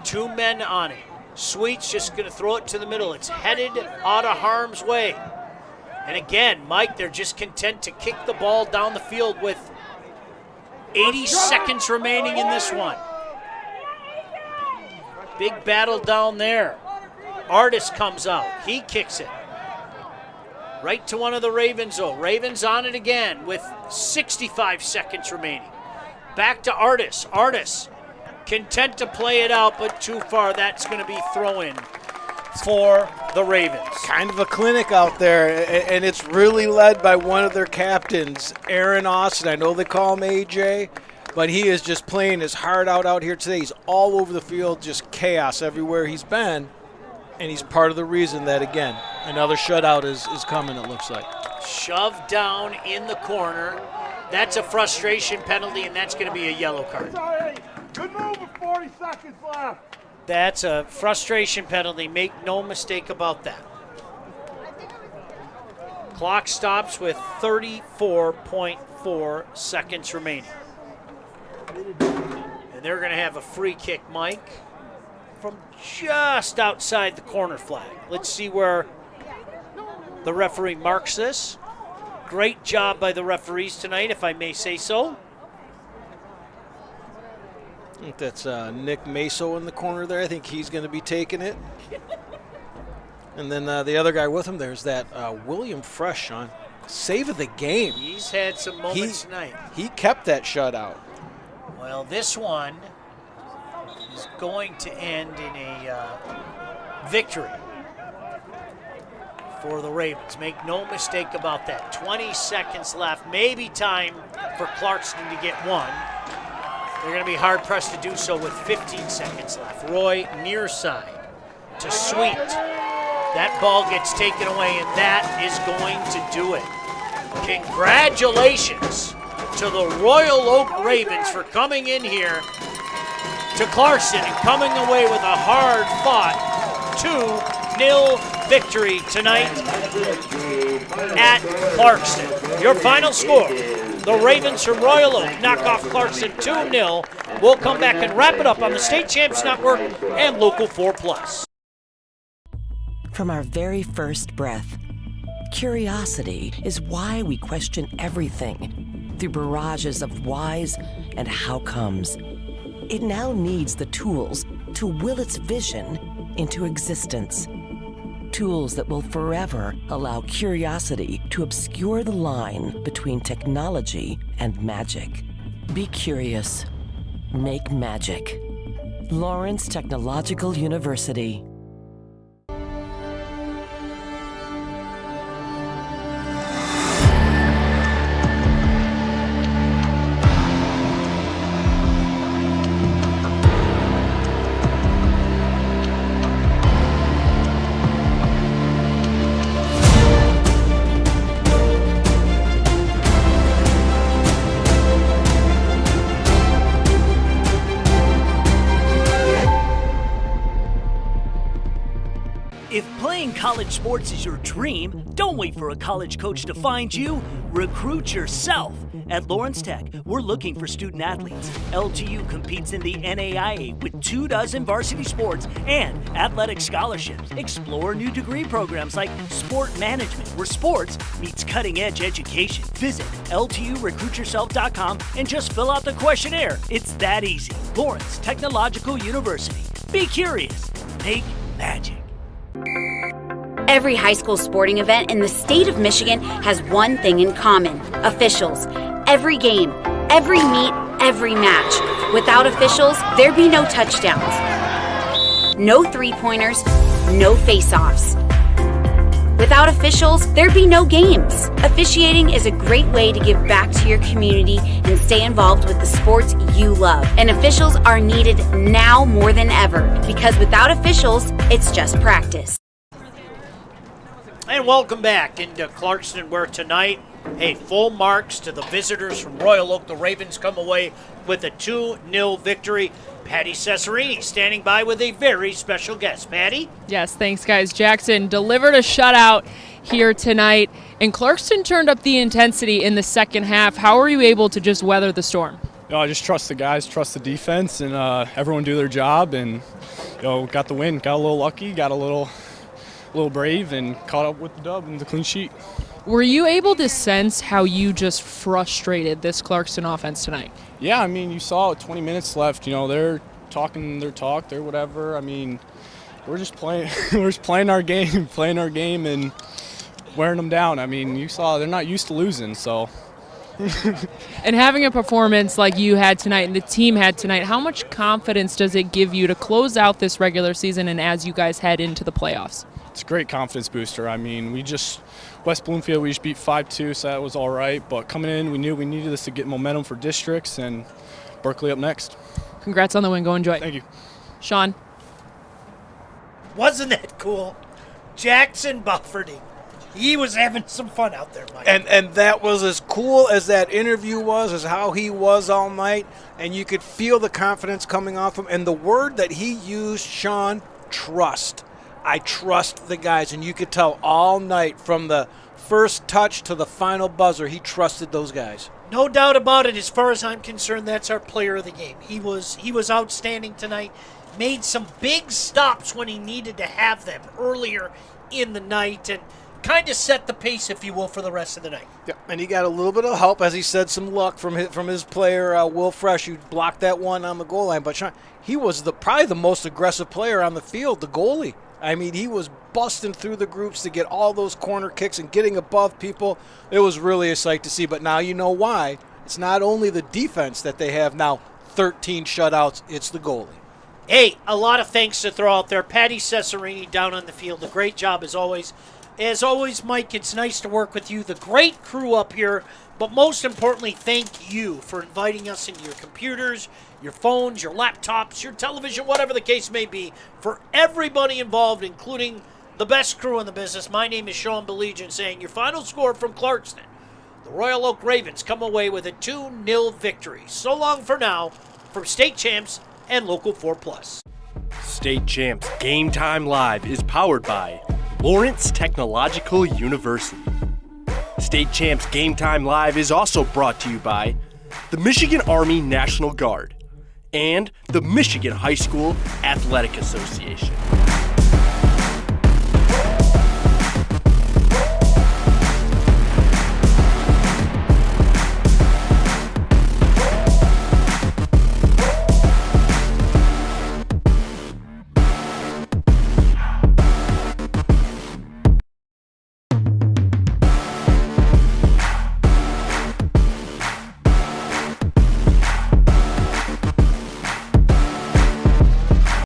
[SPEAKER 7] 2 men on it. Sweet's just going to throw it to the middle. It's headed out of harm's way. And again, Mike, they're just content to kick the ball down the field with 80 seconds remaining in this one. Big battle down there. Artis comes out. He kicks it. Right to one of the Ravens, though. Ravens on it again with 65 seconds remaining. Back to Artis. Artis content to play it out, but too far. That's going to be throw-in for the Ravens.
[SPEAKER 3] Kind of a clinic out there, and it's really led by one of their captains, Aaron Austin. I know they call him AJ, but he is just playing his heart out here today. He's all over the field, just chaos everywhere he's been, and he's part of the reason that, again, another shutout is coming, it looks like.
[SPEAKER 7] Shoved down in the corner. That's a frustration penalty, and that's going to be a yellow card.
[SPEAKER 10] Good move with 40 seconds left.
[SPEAKER 7] That's a frustration penalty. Make no mistake about that. Clock stops with 34.4 seconds remaining. And they're going to have a free kick, Mike, from just outside the corner flag. Let's see where the referee marks this. Great job by the referees tonight, if I may say so.
[SPEAKER 3] I think that's Nick Maso in the corner there. I think he's going to be taking it. And then the other guy with him there is that William Fresh, Sean. Save of the game.
[SPEAKER 7] He's had some moments tonight.
[SPEAKER 3] He kept that shutout.
[SPEAKER 7] Well, this one is going to end in a victory for the Ravens. Make no mistake about that. 20 seconds left. Maybe time for Clarkston to get one. They're going to be hard-pressed to do so with 15 seconds left. Roy near side to Sweet. That ball gets taken away, and that is going to do it. Congratulations to the Royal Oak Ravens for coming in here to Clarkston and coming away with a hard-fought 2-0 victory tonight at Clarkston. Your final score, the Ravens from Royal Oak knock off Clarkston 2-0. We'll come back and wrap it up on the State Champs Network and Local 4+.
[SPEAKER 4] From our very first breath, curiosity is why we question everything through barrages of whys and how comes. It now needs the tools to will its vision into existence. Tools that will forever allow curiosity to obscure the line between technology and magic. Be curious. Make magic. Lawrence Technological University.
[SPEAKER 5] If playing college sports is your dream, don't wait for a college coach to find you. Recruit yourself. At Lawrence Tech, we're looking for student athletes. LTU competes in the NAIA with 24 varsity sports and athletic scholarships. Explore new degree programs like sport management, where sports meets cutting-edge education. Visit LTURecruitYourself.com and just fill out the questionnaire. It's that easy. Lawrence Technological University. Be curious. Make magic.
[SPEAKER 6] Every high school sporting event in the state of Michigan has one thing in common: officials. Every game, every meet, every match. Without officials, there'd be no touchdowns, no three-pointers, no face-offs. Without officials, there'd be no games. Officiating is a great way to give back to your community and stay involved with the sports you love. And officials are needed now more than ever, because without officials, it's just practice.
[SPEAKER 7] And welcome back into Clarkston, where tonight, full marks to the visitors from Royal Oak. The Ravens come away with a 2-0 victory. Patty Cesarini standing by with a very special guest. Patty?
[SPEAKER 8] Yes, thanks, guys. Jackson delivered a shutout here tonight, and Clarkston turned up the intensity in the second half. How were you able to just weather the storm?
[SPEAKER 16] I just trust the guys, trust the defense, and everyone do their job, and got the win. Got a little lucky, got a little brave, and caught up with the dub and the clean sheet.
[SPEAKER 8] Were you able to sense how you just frustrated this Clarkston offense tonight?
[SPEAKER 16] Yeah, I mean, you saw 20 minutes left. They're talking their talk, they're whatever. I mean, we're just playing, playing our game, and wearing them down. I mean, you saw they're not used to losing, so.
[SPEAKER 8] And having a performance like you had tonight and the team had tonight, how much confidence does it give you to close out this regular season and as you guys head into the playoffs?
[SPEAKER 16] It's a great confidence booster. I mean, West Bloomfield, we just beat 5-2, so that was all right. But coming in, we knew we needed this to get momentum for districts, and Berkeley up next.
[SPEAKER 8] Congrats on the win. Go enjoy.
[SPEAKER 16] Thank you.
[SPEAKER 8] Sean?
[SPEAKER 7] Wasn't that cool? Jackson Bufferty. He was having some fun out there, Mike.
[SPEAKER 3] And that was as cool as that interview was, as how he was all night. And you could feel the confidence coming off him. And the word that he used, Sean, trust. I trust the guys. And you could tell all night from the first touch to the final buzzer, he trusted those guys.
[SPEAKER 7] No doubt about it. As far as I'm concerned, that's our player of the game. He was outstanding tonight. Made some big stops when he needed to have them earlier in the night, and kind of set the pace, if you will, for the rest of the night.
[SPEAKER 3] Yeah, and he got a little bit of help, as he said, some luck from his player, Will Fresh, who blocked that one on the goal line. But Sean, he was probably the most aggressive player on the field, the goalie. I mean, he was busting through the groups to get all those corner kicks and getting above people. It was really a sight to see. But now you know why. It's not only the defense that they have now 13 shutouts, it's the goalie.
[SPEAKER 7] Hey, a lot of thanks to throw out there. Patty Cesarini down on the field. A great job, as always. As always, Mike, it's nice to work with you, the great crew up here, but most importantly, thank you for inviting us into your computers, your phones, your laptops, your television, whatever the case may be, for everybody involved, including the best crew in the business. My name is Sean Belegian, saying your final score from Clarkston. The Royal Oak Ravens come away with a 2-0 victory. So long for now from State Champs and Local 4+.
[SPEAKER 1] State Champs Game Time Live is powered by Lawrence Technological University. State Champs Game Time Live is also brought to you by the Michigan Army National Guard and the Michigan High School Athletic Association.